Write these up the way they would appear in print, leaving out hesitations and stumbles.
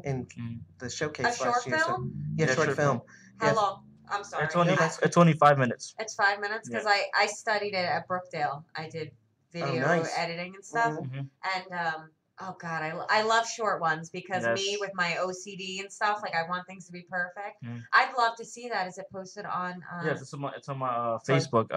in the showcase A short last year. film? So, yeah, short film. How Yes. long? I'm sorry. It's only 5 minutes. It's 5 minutes because I studied it at Brookdale. I did video editing and stuff, and oh god, I love short ones because me with my OCD and stuff, like I want things to be perfect. I'd love to see that. Is it posted on? Yes, it's on my Facebook.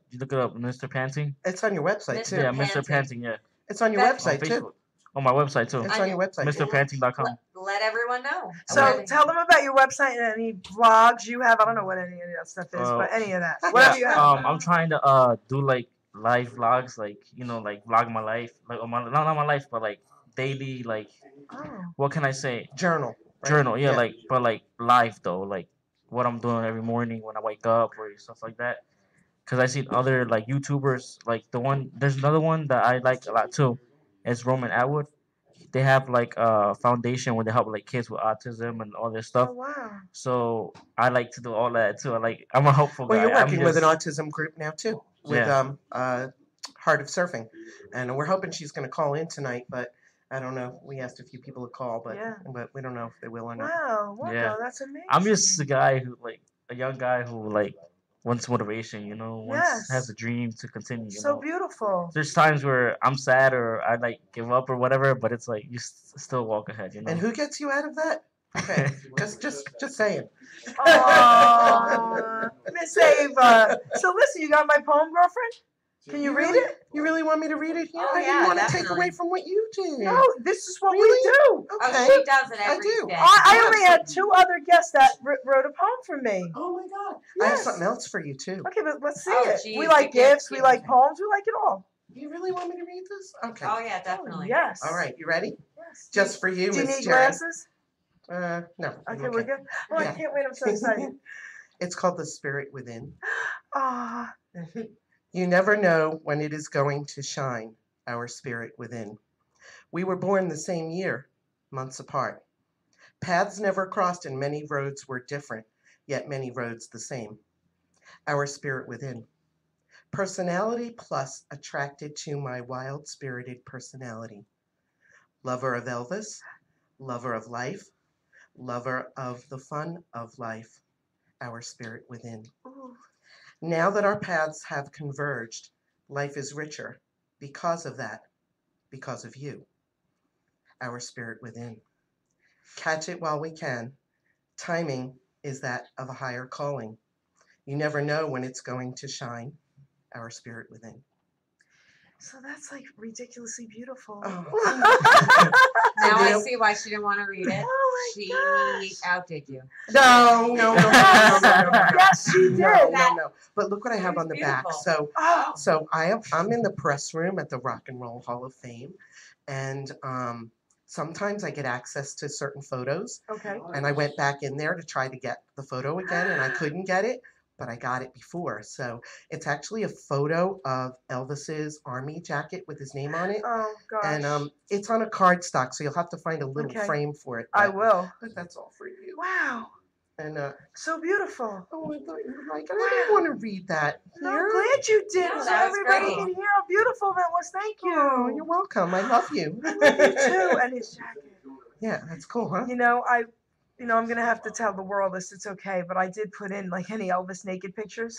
You look it up, Mr. Panting. It's on your website too. Yeah, Mr. Panting. Yeah. It's on your website too. On my website too. It's on your website. MrPanting.com. Let everyone know. So tell them about your website and any vlogs you have. I don't know what any of that stuff is, but any of that. Whatever you have. I'm trying to do like live vlogs, like like vlog my life, like not my life, but like daily, like what can I say? Journal. Right? Journal, yeah, like but like live though, like what I'm doing every morning when I wake up or stuff like that. Cause I seen other like YouTubers, like there's another one that I like a lot too. It's Roman Atwood. They have like a foundation where they help like kids with autism and all this stuff. Oh wow! So I like to do all that too. I'm a hopeful guy. Well, you're working with an autism group now too, with Heart of Surfing, and we're hoping she's going to call in tonight. But I don't know. We asked a few people to call, but we don't know if they will or not. Wow! Wow! That's amazing. I'm just a guy who a young guy who wants motivation, has a dream to continue. So beautiful. There's times where I'm sad or I give up or whatever, but it's like you still walk ahead, And who gets you out of that? Okay, just saying. Aww, Miss Ava. So listen, you got my poem, girlfriend? Can you read it? You really want me to read it here? Oh, I didn't want to take away from what you did. No, this is what we do. Okay. Oh, she does it every day. I only had 2 other guests that wrote a poem for me. Oh my God. Yes. I have something else for you too. Okay, but let's see it. Geez, we like gifts, we like poems, we like it all. You really want me to read this? Okay. Oh yeah, definitely. Yes. All right, you ready? Yes. Just for you, Do you Miss need Jerry. glasses? No. Okay, we're good. Oh, I can't wait. I'm so excited. It's called The Spirit Within. Ah. You never know when it is going to shine, our spirit within. We were born the same year, months apart. Paths never crossed and many roads were different, yet many roads the same. Our spirit within. Personality plus attracted to my wild-spirited personality. Lover of Elvis, lover of life, lover of the fun of life. Our spirit within. Ooh. Now that our paths have converged, life is richer because of that, because of you, our spirit within. Catch it while we can. Timing is that of a higher calling. You never know when it's going to shine, our spirit within. So that's ridiculously beautiful. Oh. Now I see why she didn't want to read it. Oh my She outdid you. No. Yes, she did. No. But look what I have on the back. So, I'm in the press room at the Rock and Roll Hall of Fame, and sometimes I get access to certain photos. Okay. And I went back in there to try to get the photo again, and I couldn't get it, but I got it before. So it's actually a photo of Elvis's army jacket with his name on it. Oh gosh. And it's on a cardstock, so you'll have to find a little frame for it. I will. But that's all for you. Wow. And so beautiful. Oh, I thought you would like it. I didn't want to read that. No, I'm glad you did. No, so that was everybody great. can hear how beautiful that was. Thank you. Oh, you're welcome. I love you. I love you too. And his jacket. Yeah, that's cool, huh? I'm gonna have to tell the world this. It's okay, but I did put in any Elvis naked pictures.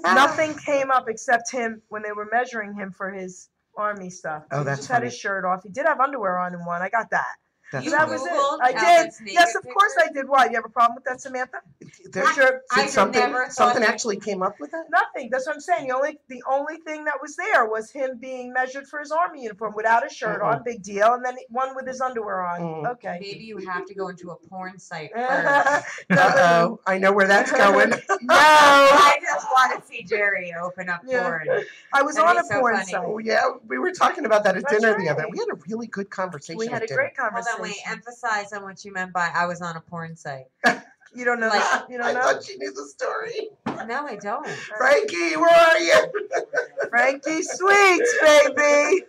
Nothing came up except him when they were measuring him for his army stuff. Oh, He that's just had funny. his shirt off. He did have underwear on in one. I got that. That's That funny. was it. Googled I Elvis did. naked Yes, of course I pictures? did. Why? You have a problem with that, Samantha? Did I something never thought something that- actually came up with that? Nothing. That's what I'm saying. The only thing that was there was him being measured for his army uniform without his shirt on. Big deal. And then one with his underwear on. Okay. Maybe you have to go into a porn site first. Uh-oh. I know where that's going. No. I just want to see Jerry open up porn. I was That'd on be a so porn funny. site. Oh, yeah. We were talking about that at That's dinner the other. right. We had a really good conversation We had at a dinner. great Hold conversation. on, wait. Emphasize on what you meant by I was on a porn site. You don't know that? You don't I know? thought she knew the story. No, I don't. Frankie, where are you? Frankie Sweets, baby.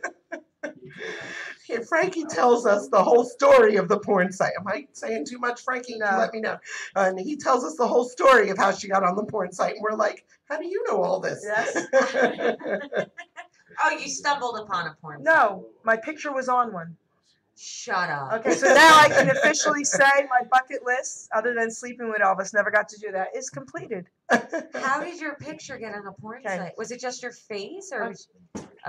Here, Frankie tells us the whole story of the porn site. Am I saying too much, Frankie? No. You let me know. And he tells us the whole story of how she got on the porn site. And we're like, how do you know all this? Yes. Oh, you stumbled upon a porn site. No, my picture was on one. Shut up. Okay, so now I can officially say my bucket list, other than sleeping with Elvis, never got to do that, is completed. How did your picture get on a porn site? Was it just your face, or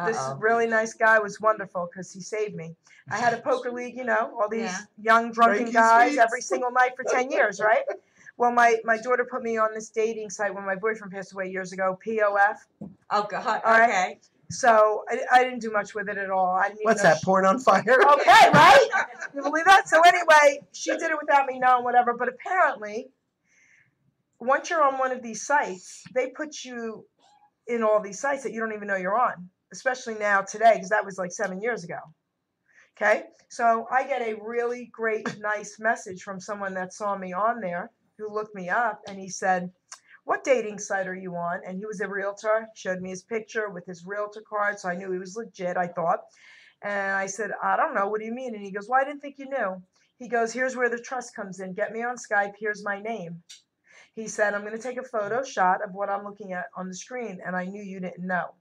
this really nice guy was wonderful because he saved me. I had a poker league, all these young drunken guys every single night for 10 years, right? Well, my daughter put me on this dating site when my boyfriend passed away years ago, POF. Oh, God. All right? Okay. So I didn't do much with it at all. I didn't even What's that, porn on fire? Okay, right? You believe that? So anyway, she did it without me knowing, whatever. But apparently, once you're on one of these sites, they put you in all these sites that you don't even know you're on, especially now today, because that was like 7 years ago. Okay? So I get a really great, nice message from someone that saw me on there, who looked me up, and he said, "What dating site are you on?" And he was a realtor. He showed me his picture with his realtor card, so I knew he was legit, I thought. And I said, "I don't know. What do you mean?" And he goes, "Well, I didn't think you knew." He goes, "Here's where the trust comes in. Get me on Skype. Here's my name." He said, "I'm going to take a photo shot of what I'm looking at on the screen." And I knew you didn't know.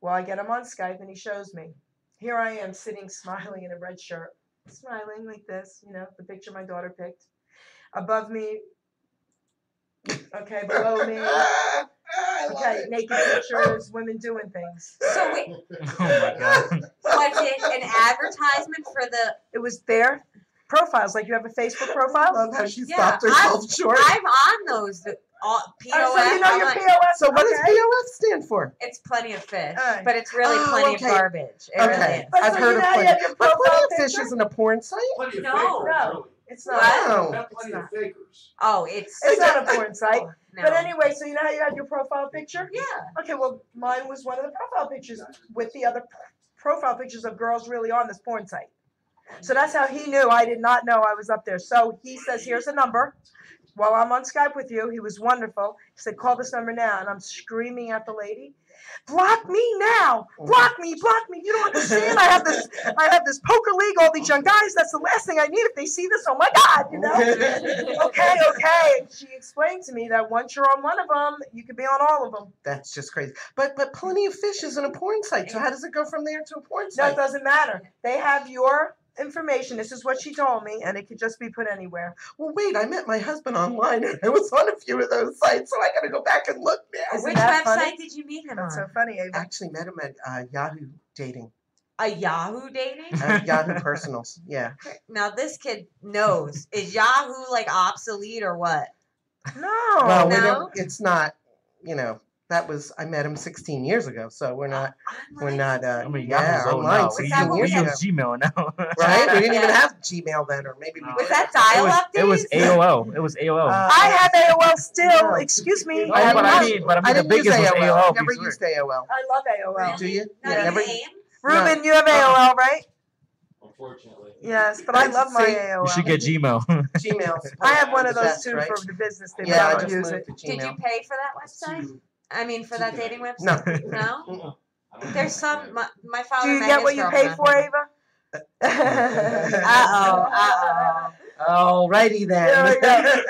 Well, I get him on Skype, and he shows me. Here I am sitting, smiling in a red shirt, smiling like this, the picture my daughter picked. Above me, okay, below me. Okay, naked pictures, women doing things. So wait. Oh my God. Was it an advertisement for the? It was their profiles, like you have a Facebook profile. I love how she stopped herself short. I'm on those. POF. So you know your POF. So what does POF stand for? It's plenty of fish, Right. but it's really plenty of garbage. It really is. But I've so heard of plenty. But plenty of fish picture? isn't a porn site? Plenty of No. fakers, No. really. It's not. Wow. Not plenty of fakers. Oh, it's not a porn site. No. But anyway, so you know how you have your profile picture? Yeah. Okay, well, mine was one of the profile pictures with the other profile pictures of girls really on this porn site. So that's how he knew. I did not know I was up there. So he says, "Here's a number." While I'm on Skype with you, he was wonderful. He said, "Call this number now." And I'm screaming at the lady, "Block me now! Block me! Block me! You don't understand. I have this poker league, all these young guys. That's the last thing I need. If they see this, oh my God, Okay. And she explained to me that once you're on one of them, you could be on all of them. That's just crazy. But plenty of fish isn't a porn site. So how does it go from there to a porn No, site? it doesn't matter. They have your information. This is what she told me, and it could just be put anywhere. Well, wait, I met my husband online, and I was on a few of those sites, so I got to go back and look now. Isn't Which that website funny? did you meet him That's so on? funny, I Ava. actually met him at Yahoo Dating, A Yahoo dating? Yahoo Personals. Yeah. Now this kid knows. Is Yahoo like obsolete or what? No. Well, we no? don't, it's not. I met him 16 years ago, so we're not. We're not. I mean, yeah, Yahoo's old online now. 16 We years We ago. use Gmail now. Right? We didn't even Yeah. have Gmail then, or maybe we Was did. that dial-up days? It was AOL. It was AOL. I have AOL still. No. Excuse me. No, I but haven't I used- mean, I the didn't use biggest was AOL. AOL. I never because used AOL. I love AOL. Do you? Not Yeah, even never. AIM? Ruben, you have AOL, right? Unfortunately. Yes, but I love my See, AOL. You should get Gmail. Gmail. I have one of the those best, too right? for the business thing, Yeah, but I I don't just use moved it. to Did you Gmail. pay for that website? Two. I mean, for that dating website? No. No? Mm-mm. There's some. My father Do you met get his what you girlfriend pay on for, Tinder. Ava? Uh-oh. Alrighty then. There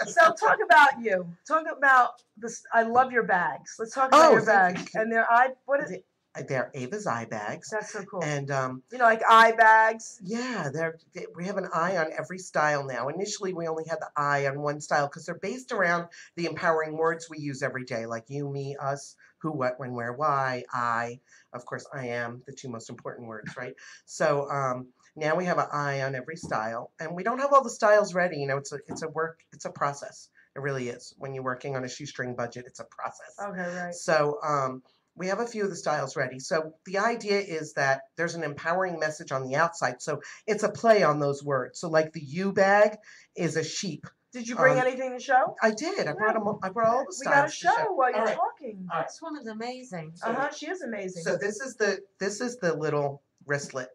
So talk about you. Talk about this. I love your bags. Let's talk about Oh, your thank bags. you. And what is it? They're Ava's eye bags, That's so cool. and Like eye bags. yeah, we have an eye on every style now. Initially, we only had the eye on one style because they're based around the empowering words we use every day, like you, me, us, who, what, when, where, why, I. Of course, I am, the two most important words, right? So now we have an eye on every style, and we don't have all the styles ready. It's a process. It really is. When you're working on a shoestring budget, it's a process. Okay, right. So we have a few of the styles ready. So the idea is that there's an empowering message on the outside. So it's a play on those words. So like the you bag is a sheep. Did you bring anything to show? I did. I brought all the We got a styles. to show while you're All right. talking. All right. This woman's amazing. She is amazing. So this is the little wristlet.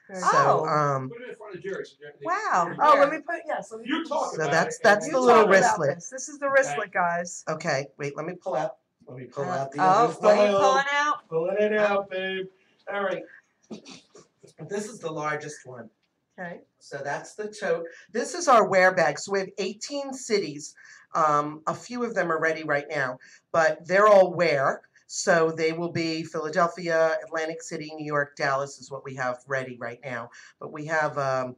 Very So Oh. Put it in front of Jerry. So Jerry Wow. Oh, let me put let me You put- talk So about that's it. that's You the talk little about wristlet. This is the wristlet, guys. Okay, wait. Let me pull out. Let me pull out the Oh, other what are you style. pulling out? Pulling it out, babe. All right. This is the largest one. Okay. So that's the tote. This is our wear bag. So we have 18 cities. A few of them are ready right now, but they're all wear. So they will be Philadelphia, Atlantic City, New York, Dallas is what we have ready right now. But we have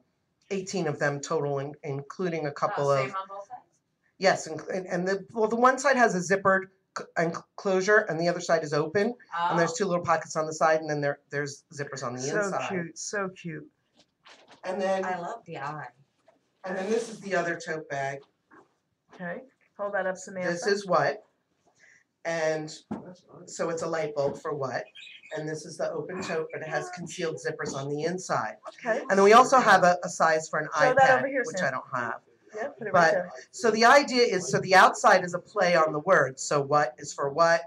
18 of them total, including a couple same of. on both sides? Yes, and the one side has a zippered enclosure, and the other side is open. And there's 2 little pockets on the side, and then there's zippers on the inside. So cute, so cute. And then I love the eye. And then this is the other tote bag. Okay, hold that up, Samantha. This is what, and so it's a light bulb for what. And this is the open tote, but it has concealed zippers on the inside. Okay. And then we also have a size for an Throw that iPad, over here, which Sam. I don't have. Yeah, put it right But there. so the idea is, so the outside is a play on the words. So what is for what?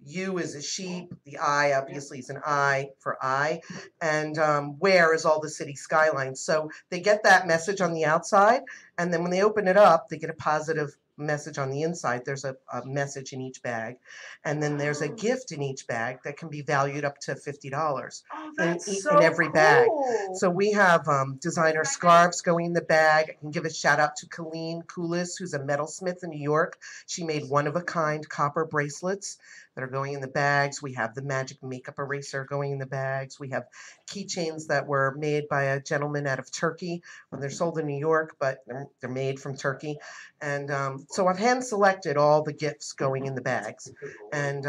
U is a sheep. The I obviously is an I for I. And where is all the city skylines. So they get that message on the outside. And then when they open it up, they get a positive message on the inside. There's a message in each bag. And then there's a gift in each bag that can be valued up to $50 in every bag. So we have designer scarves going in the bag. I can give a shout out to Colleen Coolis, who's a metalsmith in New York. She made one-of-a-kind copper bracelets that are going in the bags. We have the magic makeup eraser going in the bags. We have keychains that were made by a gentleman out of Turkey. When they're sold in New York, but they're made from Turkey. And so I've hand selected all the gifts going in the bags. And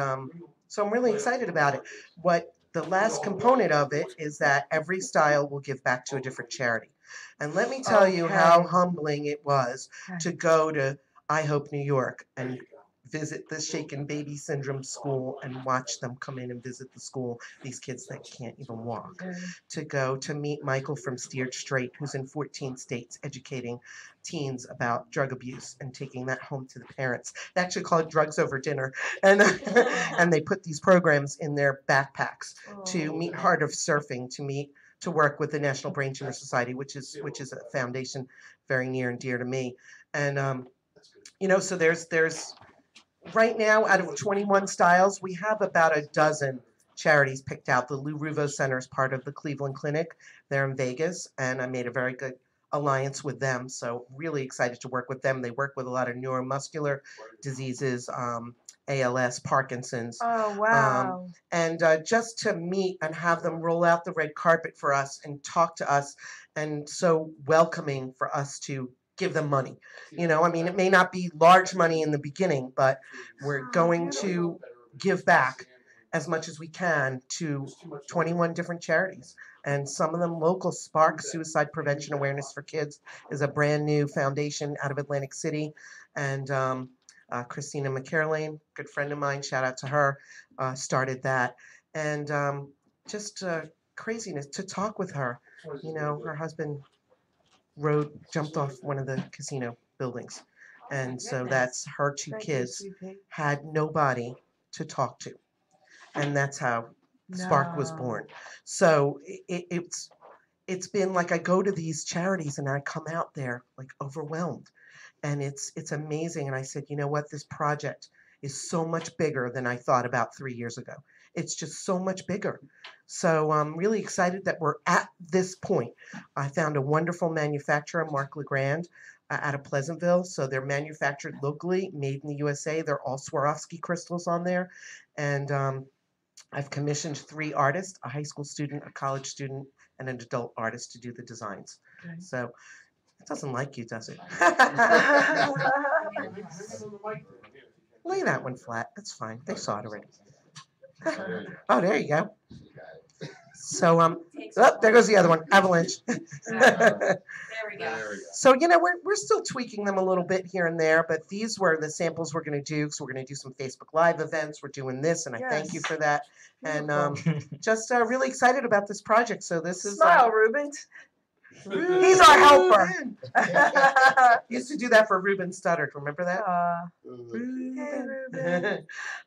so I'm really excited about it. What the last component of it is that every style will give back to a different charity. And let me tell you how humbling it was to go to I Hope New York and visit the Shaken Baby Syndrome school and watch them come in and visit the school, these kids that can't even walk. To go to meet Michael from Steered Straight, who's in 14 states educating teens about drug abuse and taking that home to the parents. They actually call it Drugs Over Dinner. And and they put these programs in their backpacks to meet Heart of Surfing, to work with the National Brain Tumor Society, which is a foundation very near and dear to me. And so there's right now, out of 21 styles, we have about a dozen charities picked out. The Lou Ruvo Center is part of the Cleveland Clinic. They're in Vegas, and I made a very good alliance with them. So really excited to work with them. They work with a lot of neuromuscular diseases, ALS, Parkinson's. Oh, wow. And just to meet and have them roll out the red carpet for us and talk to us, and so welcoming for us to give them money. It may not be large money in the beginning, but we're going to give back as much as we can to 21 different charities. And some of them local. Spark, Suicide Prevention Awareness for Kids, is a brand new foundation out of Atlantic City. And Christina McCarlane, good friend of mine, shout out to her, started that. And just craziness to talk with her. Her husband jumped off one of the casino buildings. And so that's her 2 kids had nobody to talk to. And that's how Spark was born. So it's been like I go to these charities and I come out there like overwhelmed. And it's amazing. And I said, you know what, this project is so much bigger than I thought about 3 years ago. It's just so much bigger. So I'm really excited that we're at this point. I found a wonderful manufacturer, Mark LeGrand, out of Pleasantville. So they're manufactured locally, made in the USA. They're all Swarovski crystals on there. And I've commissioned 3 artists, a high school student, a college student, and an adult artist to do the designs. Okay. So it doesn't like you, does it? Lay that one flat. That's fine. They saw it already. Oh, there you go. So there goes the other one, Avalanche. There we go. So we're still tweaking them a little bit here and there, but these were the samples we're going to do. So we're going to do some Facebook Live events. We're doing this, and I thank you for that. And just really excited about this project. So this is Smile, Ruben. He's our helper. Used to do that for Ruben Studdard. Remember that? Hey,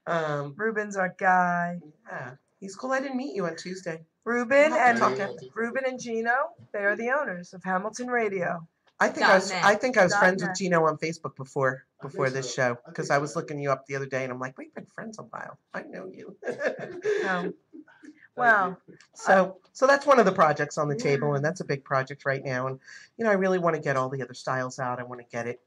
Ruben. Ruben's our guy. Yeah, he's cool. I didn't meet you on Tuesday. Ruben and Gino, they are the owners of Hamilton Radio. I think I was friends with Gino on Facebook before this show, because I was looking you up the other day and I'm like, we've been friends a while. I know you. Wow. So that's one of the projects on the table, and that's a big project right now. And I really want to get all the other styles out. I want to get it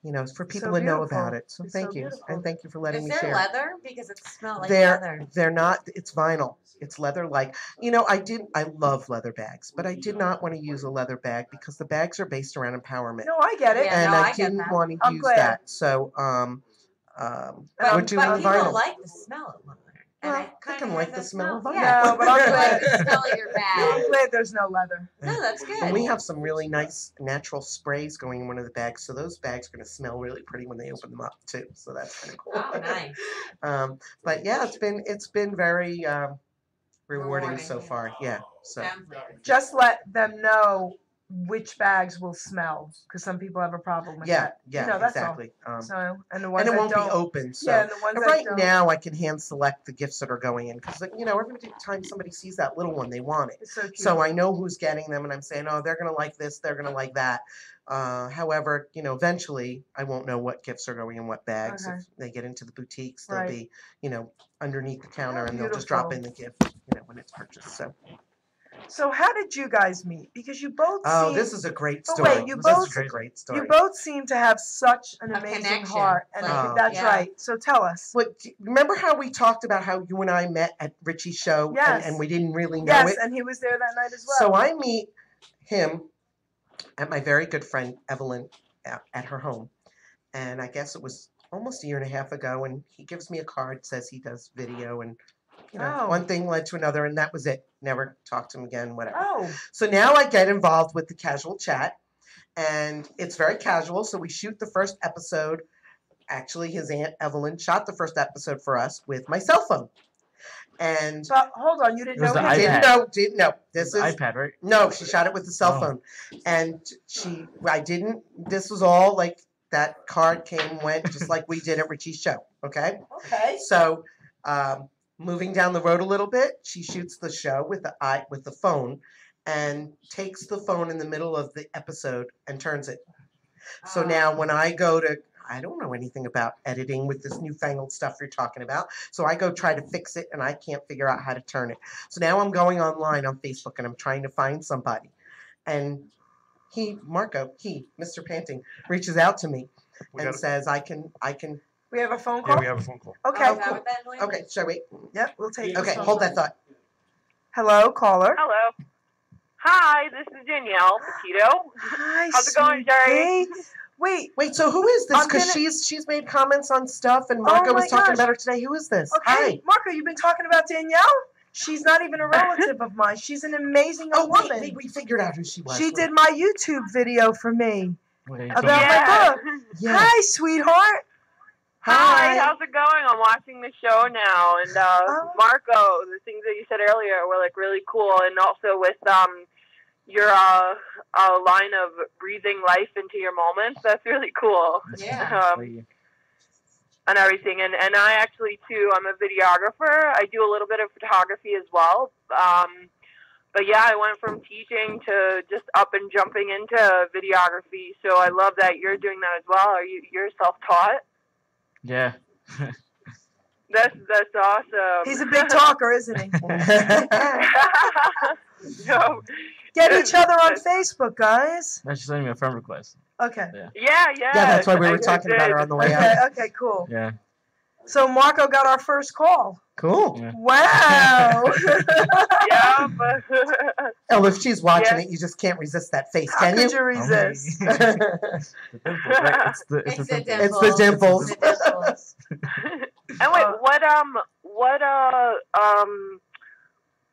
you know, for people So to know beautiful. about it. So It's thank so you. beautiful. And thank you for letting Is me there share. leather? Because it smells like leather. They're not, it's vinyl. It's leather like, you know, I love leather bags, but I did not want to use a leather bag because the bags are based around empowerment. No, I get it. Yeah, And no, I I get didn't that. want to I'm use glad. that. So we're doing But people vinyl. like the smell of leather. And Well, it I kind can of like has the that smell of vinyl. Yeah, No, but I'm I glad. like the smell of your No, bag. I'm glad there's no leather. No, that's good. And we have some really nice natural sprays going in one of the bags, so those bags are going to smell really pretty when they open them up too. So that's kind of cool. Oh, nice. But yeah, it's been very rewarding Rewarding, so yeah. far. Yeah. So Sounds good. Just let them know which bags will smell, because some people have a problem with yeah, that. yeah, You know, that's exactly. all. So, and the ones And it that won't don't. be open. So Yeah, and the ones and that right don't. now I can hand select the gifts that are going in because you know every time somebody sees that little one, they want it. It's so cute. So I know who's getting them, and I'm saying, oh, they're gonna like this, they're gonna like that. However, you know, eventually I won't know what gifts are going in what bags. Okay. If they get into the boutiques, they'll Right. be, you know, underneath the counter, Oh, and they'll just drop beautiful. in the gift, you know, when it's purchased. So how did you guys meet? Because you both Oh, seem, this is a great But story. wait, you This both- is a great story. you both seem to have such an A amazing connection, heart, and like, that's yeah. right. So tell us. But remember how we talked about how you and I met at Richie's show, Yes. and we didn't really know Yes, it? and he was there that night as well. So I meet him at my very good friend Evelyn at her home, and I guess it was almost a year and a half ago, and he gives me a card, says he does video, and you know, Oh. one thing led to another, and that was it. Never talked to him again, whatever. Oh, So now I get involved with the casual chat, and it's very casual. So we shoot the first episode. Actually, his Aunt Evelyn shot the first episode for us with my cell phone. And but hold on, you didn't It was know the him? iPad. didn't know. This is iPad, right? no, she shot it with the cell Oh. phone. And this was all like that card went just like we did at Richie's show. Okay. Okay. So, moving down the road a little bit, she shoots the show with the phone, and takes the phone in the middle of the episode and turns it. So now when I go to, I don't know anything about editing with this newfangled stuff you're talking about. So I go try to fix it, and I can't figure out how to turn it. So now I'm going online on Facebook, and I'm trying to find somebody. And Mr. Panting, reaches out to me and says, I can. We have a phone call? Yeah, we have a phone call. Okay, Oh, is that cool. what that noise Okay, is? shall we? Yep, we'll take Okay, this phone hold call. that thought. Hello, caller. Hello. Hi, this is Danielle Petito. Hi, How's it going, Jerry? sweetie. Wait, Wait, so who is this? I'm Because gonna- she's made comments on stuff, and Marco Oh was my talking gosh. about her today. Who is this? okay, Hi. Marco, you've been talking about Danielle? She's not even a relative of mine. She's an amazing Oh, young wait, woman. wait, we figured out who she was. She Wait. did my YouTube video for me Okay, about so- my book. Yes. Hi, sweetheart. Hi, how's it going? I'm watching the show now, and Oh. Marco, the things that you said earlier were like really cool, and also with your line of breathing life into your moments. That's really cool. Yeah. And everything, and I actually too, I'm a videographer. I do a little bit of photography as well. But yeah, I went from teaching to just up and jumping into videography. So I love that you're doing that as well. You're self-taught? Yeah. That's awesome. He's a big talker, isn't he? No. Get each other on Facebook, guys. Now she's sending me a friend request. Okay. Yeah. Yeah, that's why we were I talking about her on the way Okay, out. okay, cool. Yeah. So Marco got our first call. Cool. Yeah. Wow. Yeah, but Oh, if she's watching Yeah. it, you just can't resist that face, How can you? could you resist? The dimples, right? It's the It's the dimples. It's the dimples. It's the dimples. and wait,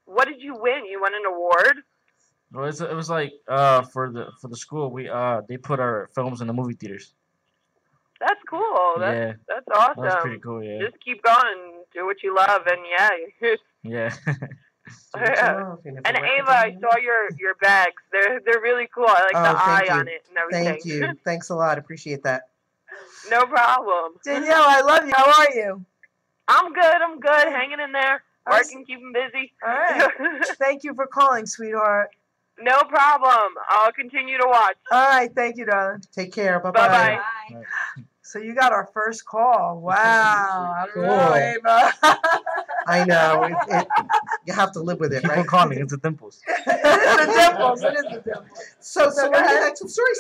what did you win? You won an award? Well, it was like for the school they put our films in the movie theaters. That's cool. Yeah. That's That awesome. was pretty cool. Yeah. Just keep going. Do what you love, and yeah. Yeah. Yeah. And Ava, I saw your bags. They're really cool. I like Oh, the eye thank you. on it and everything. Thank you. Thanks a lot. Appreciate that. No problem. Danielle, I love you. How are you? I'm good. Hanging in there. Working, keeping busy. All right. Thank you for calling, sweetheart. No problem. I'll continue to watch. All right. Thank you, darling. Take care. Bye-bye. Bye-bye. Bye. So you got our first call. Wow. I don't know, Ava. I know. You have to live with it, Keep right? on calling. It's the dimples. It is the dimples. It is the dimples. So let me get back to the story.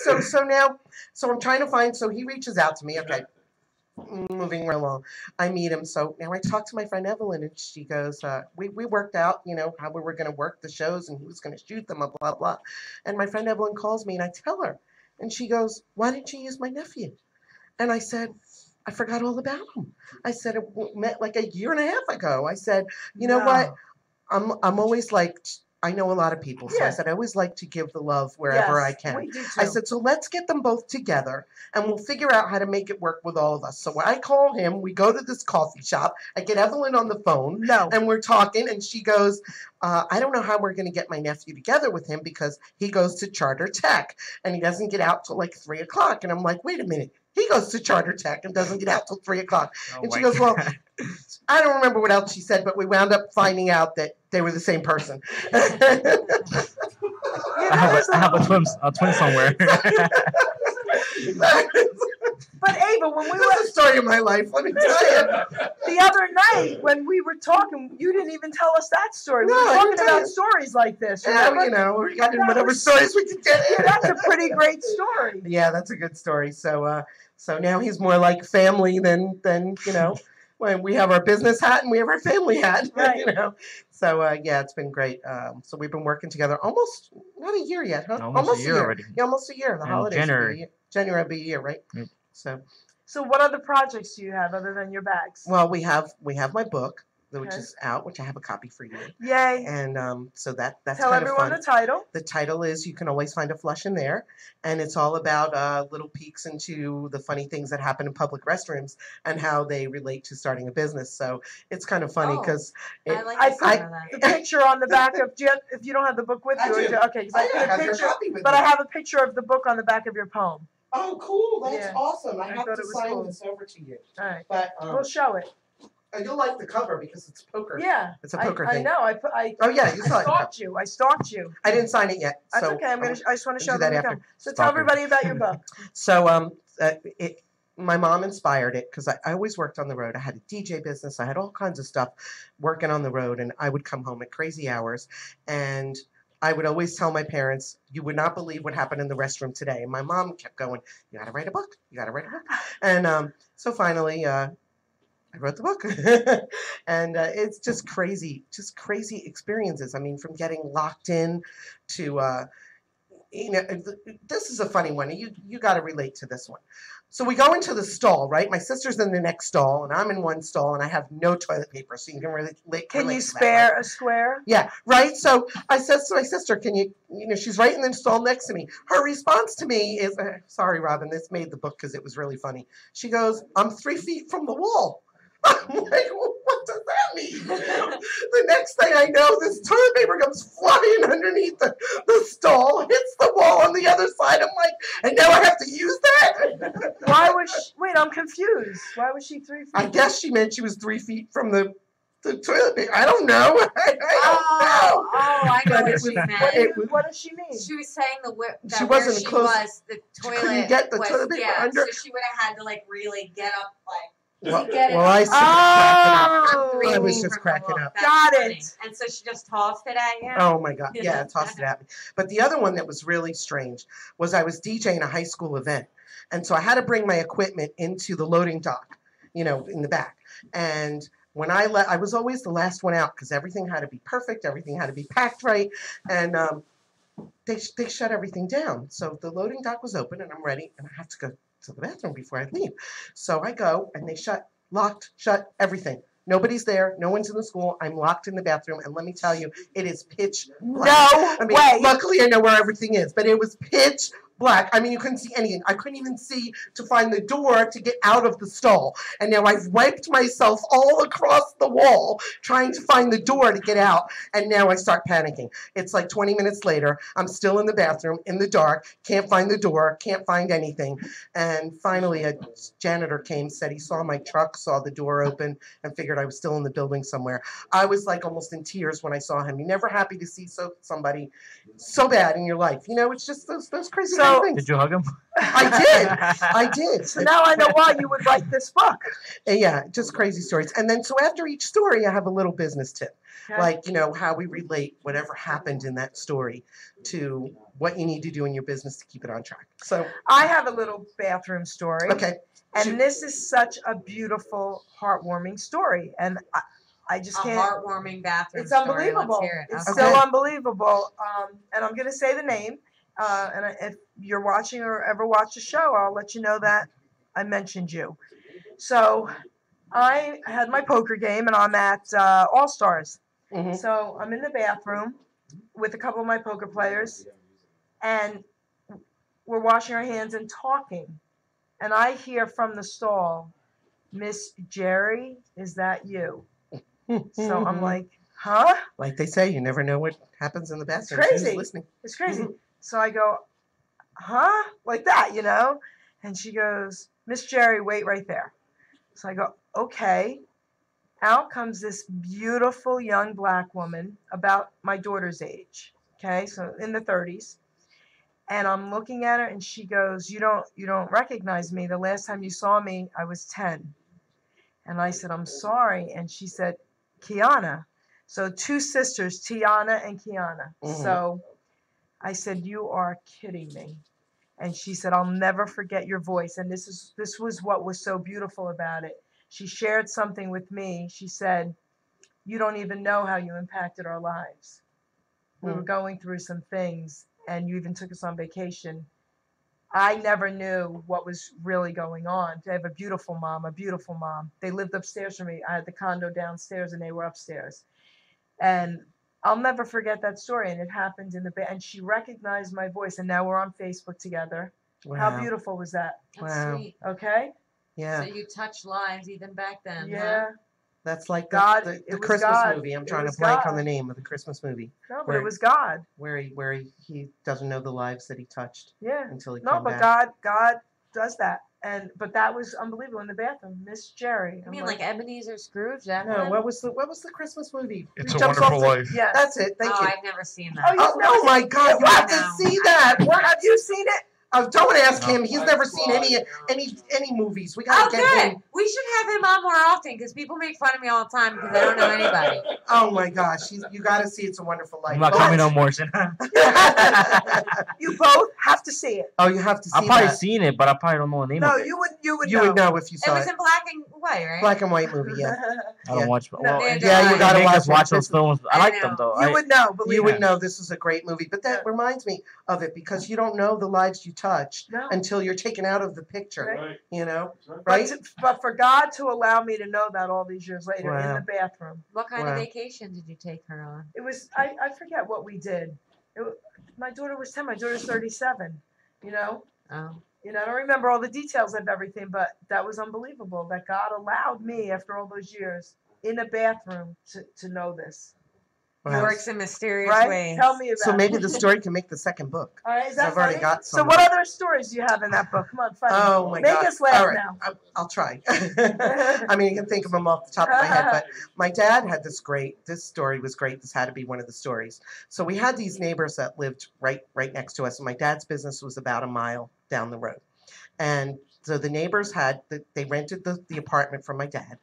So I'm trying to find. So he reaches out to me. Okay, moving right along. I meet him. So now I talk to my friend Evelyn, and she goes, we worked out, how we were going to work the shows, and he was going to shoot them, blah blah. And my friend Evelyn calls me, and I tell her, and she goes, "Why didn't you use my nephew?" And I said, I forgot all about him. I said, it met like a year and a half ago. I said, you know what? I'm always like, I know a lot of people. So I said, I always like to give the love wherever I can. We do too. I said, so let's get them both together and we'll figure out how to make it work with all of us. So I call him, we go to this coffee shop. I get Evelyn on the phone and we're talking and she goes, I don't know how we're going to get my nephew together with him because he goes to Charter Tech and he doesn't get out till like 3 o'clock. And I'm like, wait a minute. He goes to Charter Tech and doesn't get out till 3 o'clock. And she goes, well, I don't remember what else she said, but we wound up finding out that they were the same person. I have a twin somewhere. But Ava, when we were the story of my life, let me tell you. The other night when we were talking, you didn't even tell us that story. We were talking about stories like this. Yeah, we got in whatever stories we could get in. That's a pretty great story. Yeah, that's a good story. So now he's more like family than when we have our business hat and we have our family hat. Right. So yeah, it's been great. So we've been working together almost not a year yet, huh? Almost a year already. Yeah, almost a year. The holidays. January will be a year, right? Yep. So what other projects do you have other than your bags? Well, we have my book, which is out, which I have a copy for you. Yay! And so that's Tell kind of everyone fun. the title. The title is "You Can Always Find a Flush in There," and it's all about little peeks into the funny things that happen in public restrooms and how they relate to starting a business. So it's kind of funny because I put the picture on the back of. If you don't have the book with you, okay, I put a picture, but I have a picture of the book on the back of your poem. Oh, cool! That's awesome. I have to sign this over to you. All right, but we'll show it. You'll like the cover because it's poker. Yeah, it's a poker thing. I know. I stalked you. I didn't sign it yet. That's so okay. I just want to show that after. So tell everybody about your book. So my mom inspired it because I always worked on the road. I had a DJ business. I had all kinds of stuff working on the road, and I would come home at crazy hours and I would always tell my parents, you would not believe what happened in the restroom today. And my mom kept going, you got to write a book. You got to write a book. And so finally, I wrote the book. And it's just crazy experiences. I mean, from getting locked in to, this is a funny one. You got to relate to this one. So we go into the stall, right? My sister's in the next stall, and I'm in one stall, and I have no toilet paper, so you can really relate. Can you spare a square? Yeah, right. So I said to my sister, "Can you?" She's right in the stall next to me. Her response to me is, "Sorry, Robin, this made the book because it was really funny." She goes, "I'm 3 feet from the wall." I'm like, what does that mean? The next thing I know, this toilet paper comes flying underneath the stall, hits the wall on the other side. I'm like, and now I have to use that? Why was she, wait, I'm confused. Why was she 3 feet? I guess she meant she was 3 feet from the toilet paper. I don't know. I don't know. Oh, I know what she meant. What does she mean? She was saying she wasn't where she close. Was, the toilet couldn't get the toilet paper under. So she would have had to really get up I was just cracking up. Got it. And so she just tossed it at you? Oh my God. Yeah, tossed it at me. But the other one that was really strange was I was DJing a high school event. And so I had to bring my equipment into the loading dock, in the back. And when I was always the last one out because everything had to be perfect. Everything had to be packed right. And they shut everything down. So the loading dock was open and I'm ready and I have to go to the bathroom before I leave. So I go and they shut everything. Nobody's there. No one's in the school. I'm locked in the bathroom. And let me tell you, it is pitch black. No way. Luckily, I know where everything is, but it was pitch black. I mean, you couldn't see anything. I couldn't even see to find the door to get out of the stall. And now I've wiped myself all across the wall trying to find the door to get out. And now I start panicking. It's like 20 minutes later. I'm still in the bathroom in the dark. Can't find the door. Can't find anything. And finally, a janitor came, said he saw my truck, saw the door open, and figured I was still in the building somewhere. I was like almost in tears when I saw him. You're never happy to see somebody so bad in your life. It's just those crazy things. Did you hug him? I did. So now I know why you would write this book. Yeah, just crazy stories. And then so after each story, I have a little business tip. Okay. Like, how we relate whatever happened in that story to what you need to do in your business to keep it on track. So I have a little bathroom story. Okay. And this is such a beautiful, heartwarming story. And I just can't. A heartwarming bathroom It's unbelievable. Story. Let's hear it. It's so unbelievable. And I'm going to say the name. And if you're watching or ever watch the show, I'll let you know that I mentioned you. So I had my poker game, and I'm at All Stars. Mm-hmm. So I'm in the bathroom with a couple of my poker players, and we're washing our hands and talking. And I hear from the stall, "Miss Geri, is that you?" So I'm like, huh? Like they say, you never know what happens in the bathroom. It's crazy. Listening. It's crazy. Mm-hmm. So I go, huh? Like that, And she goes, "Miss Geri, wait right there." So I go, okay. Out comes this beautiful young black woman about my daughter's age. Okay, so in the 30s. And I'm looking at her, and she goes, you don't recognize me. The last time you saw me, I was 10. And I said, "I'm sorry." And she said, "Kiana." So 2 sisters, Tiana and Kiana. Mm-hmm. So I said, "You are kidding me." And she said, "I'll never forget your voice." And this was what was so beautiful about it. She shared something with me. She said, "You don't even know how you impacted our lives. We were going through some things, and you even took us on vacation. I never knew what was really going on." I have a beautiful mom. They lived upstairs from me. I had the condo downstairs, and they were upstairs. And I'll never forget that story. And it happened and she recognized my voice. And now we're on Facebook together. Wow. How beautiful was that? That's sweet. Okay. Yeah. So you touched lives even back then. Yeah. Huh? That's like God. The Christmas God. movie. I'm trying to blank on the name of the Christmas movie. No, but it was God. Where he doesn't know the lives that he touched. Yeah. Until he came back. God does that. But that was unbelievable in the bathroom. Miss Geri. I mean, like Ebenezer Scrooge. That no, one? what was the Christmas movie? It's a Wonderful Life. Yeah, that's it. Thank you. I've never seen that. Oh my God! You have to see that. What, have you seen it? Don't ask him. He's never seen any movies. We gotta get him. We should have him on more often because people make fun of me all the time because I don't know anybody. Oh my gosh! You gotta see It's a Wonderful Life. I'm not coming no more. You both have to see it. Oh, you have to see it. I've probably seen it, but I probably don't know the name of it. No, you would know. You would know if you saw it. It was in black and white, right? Black and white movie, yeah. I don't watch. Well, yeah, you gotta watch those films. I like them though. You would know. You would know this is a great movie. But that reminds me of it because you don't know the lives you touched until you're taken out of the picture. Right. Right? But for God to allow me to know that all these years later in the bathroom. What kind of vacation did you take her on? It was I forget what we did. My daughter was 10. My daughter's 37. Oh. I don't remember all the details of everything, but that was unbelievable that God allowed me after all those years in a bathroom to know this. He works in mysterious ways. Tell me about it. So maybe the story can make the second book. All right, is that I've already got some. So what other stories do you have in that book? Come on, funny. Oh my God. Make us laugh now. I'll try. I mean, you can think of them off the top of my head, but my dad had this story was great. This had to be one of the stories. So we had these neighbors that lived right next to us, and my dad's business was about a mile down the road. And so the neighbors they rented the apartment from my dad,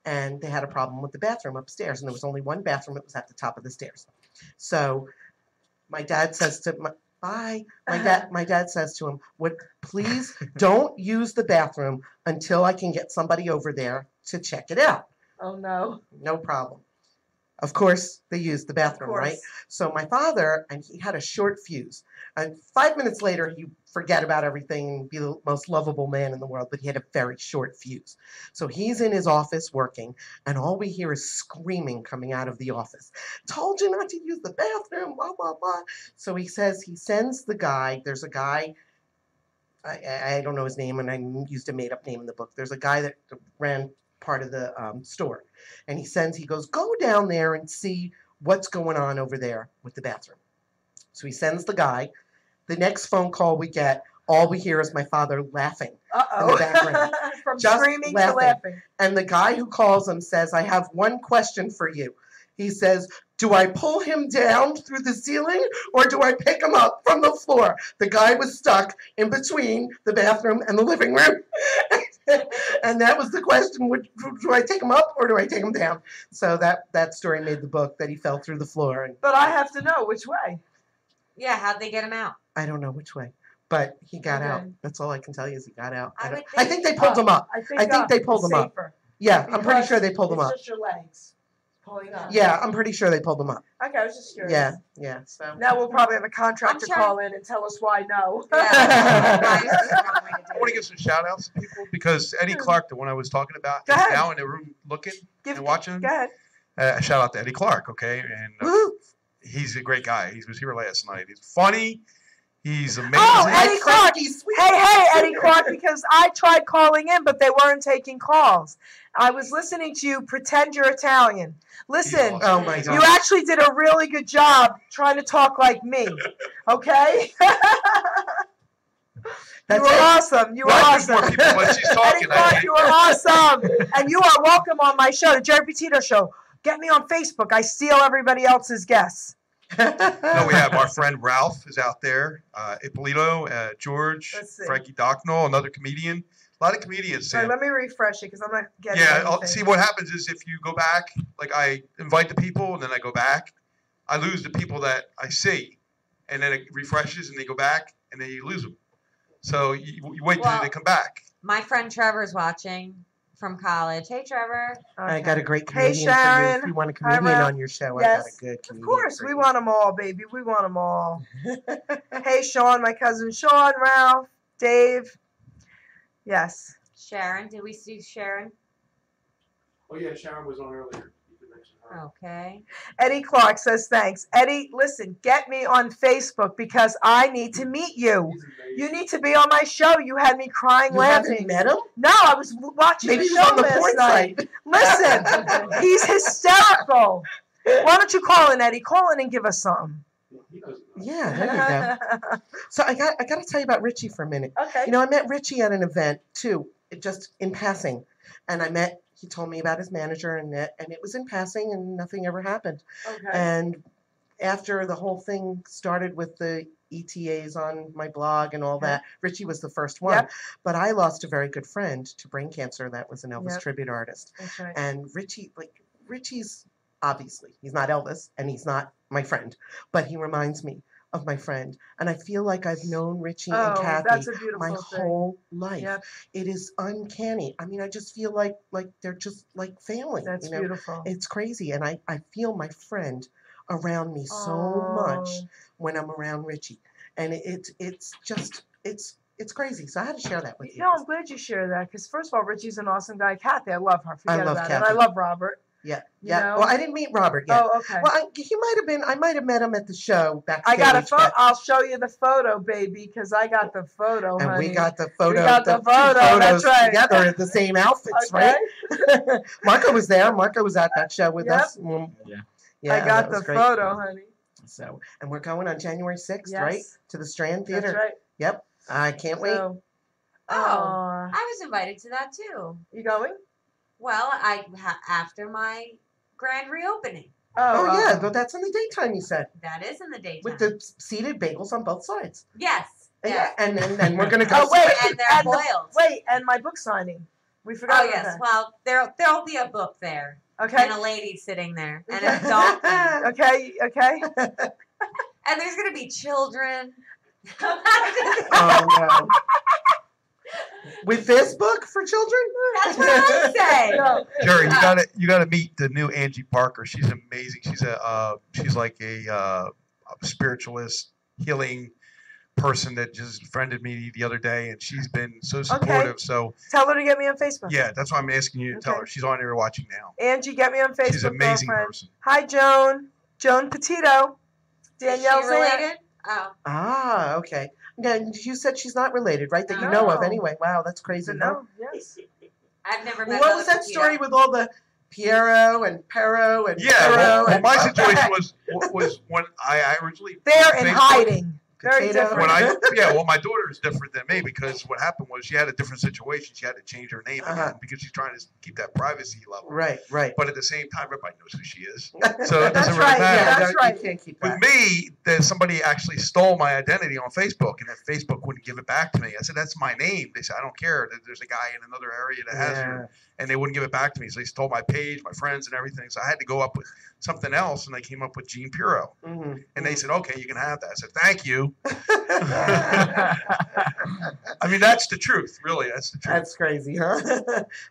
and they had a problem with the bathroom upstairs, and there was only one bathroom that was at the top of the stairs. So my dad says to my dad says to him, please don't use the bathroom until I can get somebody over there to check it out. Oh no. No problem. Of course, they used the bathroom, right? So my father, and he had a short fuse. And 5 minutes later, he'd forget about everything and be the most lovable man in the world, but he had a very short fuse. So he's in his office working, and all we hear is screaming coming out of the office. Told you not to use the bathroom, blah, blah, blah. So he sends the guy, there's a guy, I don't know his name, and I used a made-up name in the book. There's a guy that ran part of the store. And he goes, go down there and see what's going on over there with the bathroom. So he sends the guy. The next phone call we get, all we hear is my father laughing in the background. From just screaming to laughing. And the guy who calls him says, I have one question for you. He says, do I pull him down through the ceiling or do I pick him up from the floor? The guy was stuck in between the bathroom and the living room. And that was the question, do I take him up or do I take him down? So that story made the book, that he fell through the floor. But I have to know which way. Yeah, how'd they get him out? I don't know which way, but he got out. That's all I can tell you is he got out. I think they pulled him up. I think they pulled him up. Yeah, I'm pretty sure they pulled him up. It's just your legs pulling up. Yeah, I'm pretty sure they pulled him up. Okay, I was just curious. Yeah. So now we'll probably have a contractor call in and tell us why no. I want to give some shout outs to people because Eddie Clark, the one I was talking about, is now in the room looking and watching. Go ahead. Shout out to Eddie Clark, okay? And he's a great guy. He was here last night. He's funny. He's amazing. Oh, Eddie Clark. Hey, Eddie Clark, because I tried calling in, but they weren't taking calls. I was listening to you pretend you're Italian. Listen, oh my God. You actually did a really good job trying to talk like me, okay? You were awesome. You were awesome. More people when she's talking. Eddie Clark, you were awesome. And you are welcome on my show, the Jerry Petito Show. Get me on Facebook. I steal everybody else's guests. No, we have our friend Ralph is out there. Ippolito, George, Frankie Docknall, another comedian. A lot of comedians. Sorry, let me refresh it because I'm not getting anything. See, what happens is if you go back, like I invite the people and then I go back, I lose the people that I see. And then it refreshes and they go back and then you lose them. So you wait till they come back. My friend Trevor's watching from college. Hey, Trevor. Okay. I got a great comedian for you. If you want a comedian on your show, yes. I got a good comedian. Of course, we want them all, baby. We want them all. Hey, Sean, my cousin Sean, Ralph, Dave. Yes. Sharon, did we see Sharon? Oh yeah, Sharon was on earlier. You could mention her. Okay. Eddie Clark says thanks. Eddie, listen, get me on Facebook because I need to meet you. You need to be on my show. You had me crying, laughing. You haven't met him? No, I was watching Maybe the show on the last night. site. Listen, he's hysterical. Why don't you call in, Eddie? Call in and give us something. Yeah, there you go. So I got to tell you about Richie for a minute. Okay. You know, I met Richie at an event too, just in passing, and he told me about his manager, and it was in passing, and nothing ever happened. Okay. And after the whole thing started with the ETAs on my blog and all that, Richie was the first one. Yep. But I lost a very good friend to brain cancer that was an Elvis Yep. tribute artist. That's right. And Richie's obviously, he's not Elvis and he's not my friend, but he reminds me of my friend. And I feel like I've known Richie and Kathy that's a beautiful my thing. whole life. Yep. It is uncanny. I mean, I just feel like they're just like family. That's beautiful. It's crazy. And I feel my friend around me so much when I'm around Richie. And it's crazy. So I had to share that with you. No, I'm glad you share that because first of all, Richie's an awesome guy. Kathy, I love her. I love about Kathy. it. I love Robert. Yeah. You know? Well, I didn't meet Robert yet. Oh, okay. Well, I might have met him at the show backstage. I got a photo. I'll show you the photo, baby, because I got the photo, and honey. we got the photo. We got the two photo. photos That's right. together in the same outfits, Okay. right? Marco was there. Marco was at that show with us. Yeah. I got the photo, honey. So, and we're going on January 6th, Yes. right? To the Strand Theater. That's right. Yep. I can't wait. I was invited to that too. You going? Well, after my grand reopening. Oh, yeah, but that's in the daytime, you said. That is in the daytime. With the seated bagels on both sides. Yes. Yeah, and we're going to go. Oh, wait, and they're boiled. And my book signing. We forgot Oh, about yes. that. Well, there'll be a book there. Okay. And a lady sitting there. And a donkey. Okay. And there's going to be children. Oh, no. With this book for children? That's what I say. No. Jerry, you gotta meet the new Angie Parker. She's amazing. She's like a spiritualist, healing person that just befriended me the other day, and she's been so supportive. Okay. So tell her to get me on Facebook. Yeah, that's why I'm asking you to tell her. She's on here watching now. Angie, get me on Facebook. She's an amazing girlfriend. person. Hi, Joan. Joan Petito. Danielle's related? Oh. Ah, okay. Yeah, you said she's not related, right? That you know of anyway. Wow, that's crazy. No, yes. I've never met What was that story with all the Piero and Pero and Yeah, Pero well, and my situation was when I originally they're in Facebook. hiding. Very different. Well, my daughter is different than me because what happened was she had a different situation. She had to change her name again because she's trying to keep that privacy level. Right. But at the same time, everybody knows who she is, so it doesn't really right. matter. Yeah, that's right. You can't keep that. With me, somebody actually stole my identity on Facebook, and if Facebook wouldn't give it back to me, I said, "That's my name." They said, "I don't care. There's a guy in another area that has her," and they wouldn't give it back to me. So they stole my page, my friends, and everything. So I had to go up with something else, and they came up with Gene Puro. And they said, "Okay, you can have that." I said, "Thank you." I mean, that's the truth, really. That's the truth. That's crazy, huh?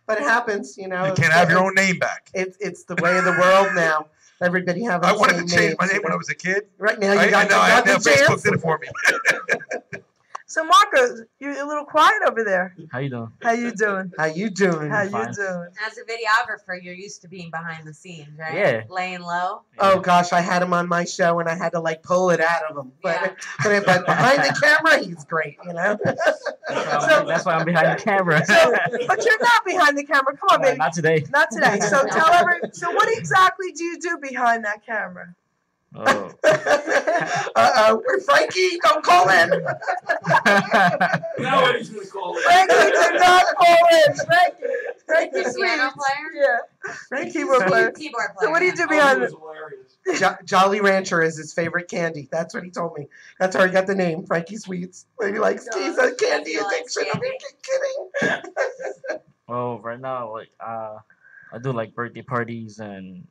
But it happens, you know. You can't have your own name back. It's the way of the world now. Everybody having I wanted same to change names, my name when I was a kid. Right now, you got the Facebook chance. did it for me. So Marco, you're a little quiet over there. How you doing? How you doing? How you doing? How you Fine. doing? As a videographer, you're used to being behind the scenes, right? Yeah. Laying low. Oh gosh, I had him on my show and I had to like pull it out of him. But Yeah. but behind the camera, he's great, you know. That's why I'm behind the camera. But you're not behind the camera. Come on, baby. Not today. Not today. So tell everyone. So what exactly do you do behind that camera? Oh. We're Frankie, don't call in. Nobody's gonna call it. Frankie, do not call in. Frankie, Your piano player? Yeah. Frankie, keyboard player. Keyboard player. So what do you do Oh, behind it it? was hilarious. Jolly Rancher is his favorite candy. That's what he told me. That's how he got the name, Frankie Sweets. He likes he's a candy addiction. I'm kidding. Well, right now, like I do like birthday parties, and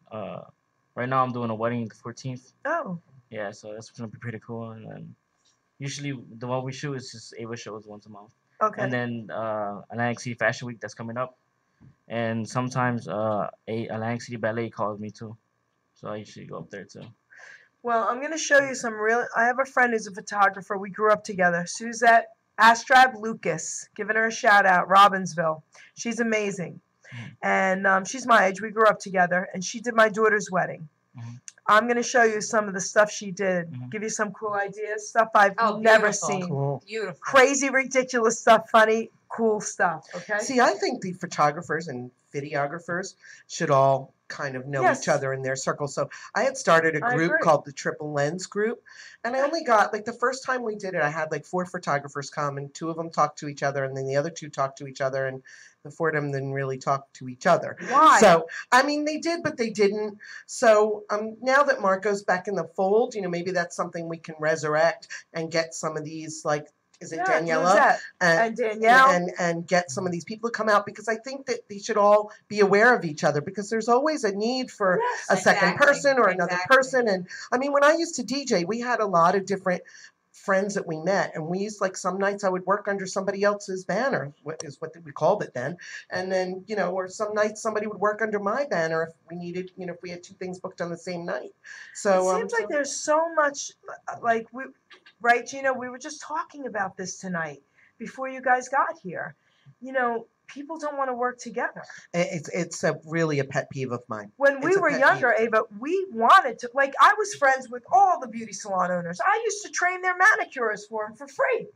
right now I'm doing a wedding the 14th. Oh. Yeah, so that's gonna be pretty cool. And then usually the one we shoot is just Ava shows once a month. Okay. And then Atlantic City Fashion Week that's coming up, and sometimes Atlantic City Ballet calls me too, so I usually go up there too. Well, I'm going to show you some real. I have a friend who's a photographer. We grew up together. Suzette Astrab Lucas. Giving her a shout out. Robbinsville. She's amazing. And she's my age. We grew up together. And she did my daughter's wedding. I'm going to show you some of the stuff she did. Give you some cool ideas. Stuff I've never seen. Cool. Beautiful. Crazy, ridiculous stuff. Funny, cool stuff. Okay? See, I think the photographers and videographers should all kind of know each other in their circle. So I had started a group called the Triple Lens Group, and I only got, like, the first time we did it, I had like 4 photographers come, and 2 of them talked to each other, and then the other 2 talked to each other, and the 4 of them didn't really talk to each other. Why? So, I mean, they did, but they didn't. So now that Marco's back in the fold, you know, maybe that's something we can resurrect and get some of these, like, is it Daniela? And Danielle. And get some of these people to come out, because I think that they should all be aware of each other, because there's always a need for a second person or another person. And I mean, when I used to DJ, we had a lot of different friends that we met, and we used, like, some nights I would work under somebody else's banner, what we called it then, and then, you know, or some nights somebody would work under my banner if we needed, you know, if we had 2 things booked on the same night. So it seems like there's so much, like, right, Gina, we were just talking about this tonight before you guys got here. You know, people don't want to work together. It's really a pet peeve of mine. When we were younger, Ava, we wanted to, like, I was friends with all the beauty salon owners. I used to train their manicurists for them for free.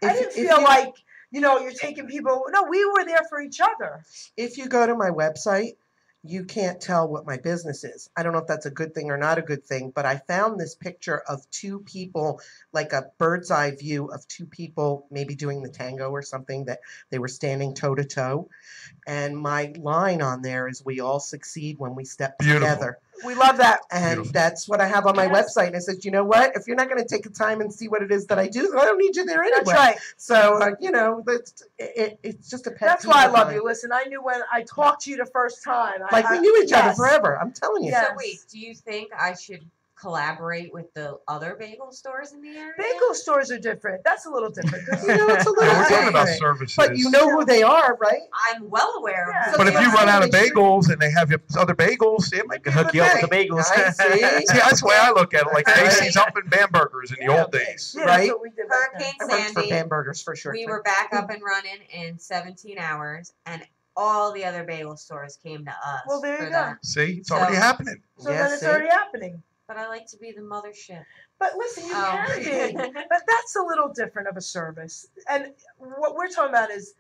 I didn't feel like, you know, you're taking people. No, we were there for each other. If you go to my website, you can't tell what my business is. I don't know if that's a good thing or not a good thing, but I found this picture of 2 people, like a bird's eye view of 2 people maybe doing the tango or something, that they were standing toe to toe. And my line on there is, "We all succeed when we step together." We love that. And that's what I have on my website. And I said, you know what? If you're not going to take the time and see what it is that I do, I don't need you there anyway. That's right. So, you know, it's just a pet That's peeve why I of love mine. you. Listen, I knew when I talked to you the first time. Like, we knew each other forever. I'm telling you. So wait, do you think I should collaborate with the other bagel stores in the area? Bagel stores are different. That's a little different. You know, it's a little We're talking different. about services. But you know who they are, right? I'm well aware of So But if that's you run out of really true. bagels and they have your other bagels, it might be Hook you up with the bagels. I see. See, that's the way I look at it. Like Casey's up in Bambergers in the old days. Yeah, Right? that's what we did back then. Hurricane I worked for Sandy. Bambergers for sure. We were back up and running in 17 hours, and all the other bagel stores came to us. Well, there you for go. that. See, it's already So- happening. So Yes, then it's see? already happening. But I like to be the mothership. But listen, you Oh. can be. But that's a little different of a service. And what we're talking about is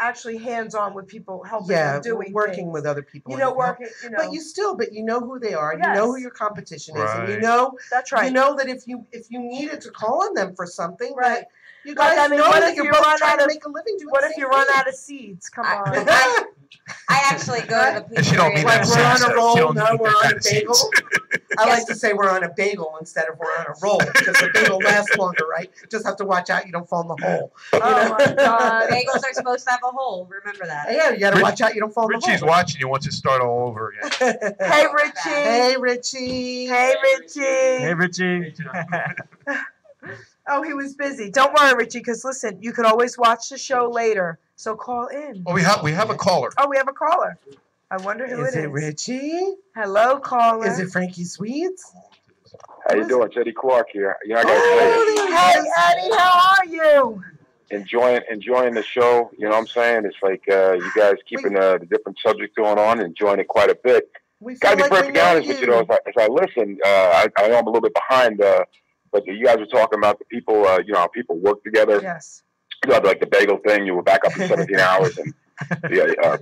actually hands-on with people, helping them doing working things. with other people. But you know who they are. Yes. You know who your competition is, and you Right. know That's right. You know that if you needed to call on them for something, Right. you guys know what that if you're you both run trying out to of make a living doing What the if same you run thing. out of seeds? Come on. I actually go to the And she don't mean Like that we're on sense. a roll, She don't now mean we're that on kind a of bagel. sense. I like to say we're on a bagel instead of we're on a roll because the bagel lasts longer, right? Just have to watch out you don't fall in the hole. Oh my God. Bagels are supposed to have a hole. Remember that. Yeah, you got to watch out you don't fall in the hole. Richie's watching you. Wants to start all over again. Hey, Richie. Hey, Richie. Hey, Richie. Hey, Richie. Oh, he was busy. Don't worry, Richie, because listen, you could always watch the show later. So call in. Well, we have a caller. Oh, we have a caller. I wonder who Is it it is. Richie? Hello, caller. Is it Frankie Sweets? How you doing? It's Eddie Clark here. You know, I gotta tell you, Hey, Eddie, how are you? enjoying the show. You know what I'm saying? It's like you guys keeping the different subjects going on, enjoying it quite a bit. Gotta be perfectly honest with you, though. As I listen, I know I'm a little bit behind, but you guys were talking about the people, you know, how people work together. Yes. You know, like the bagel thing. You were back up in 17 hours, and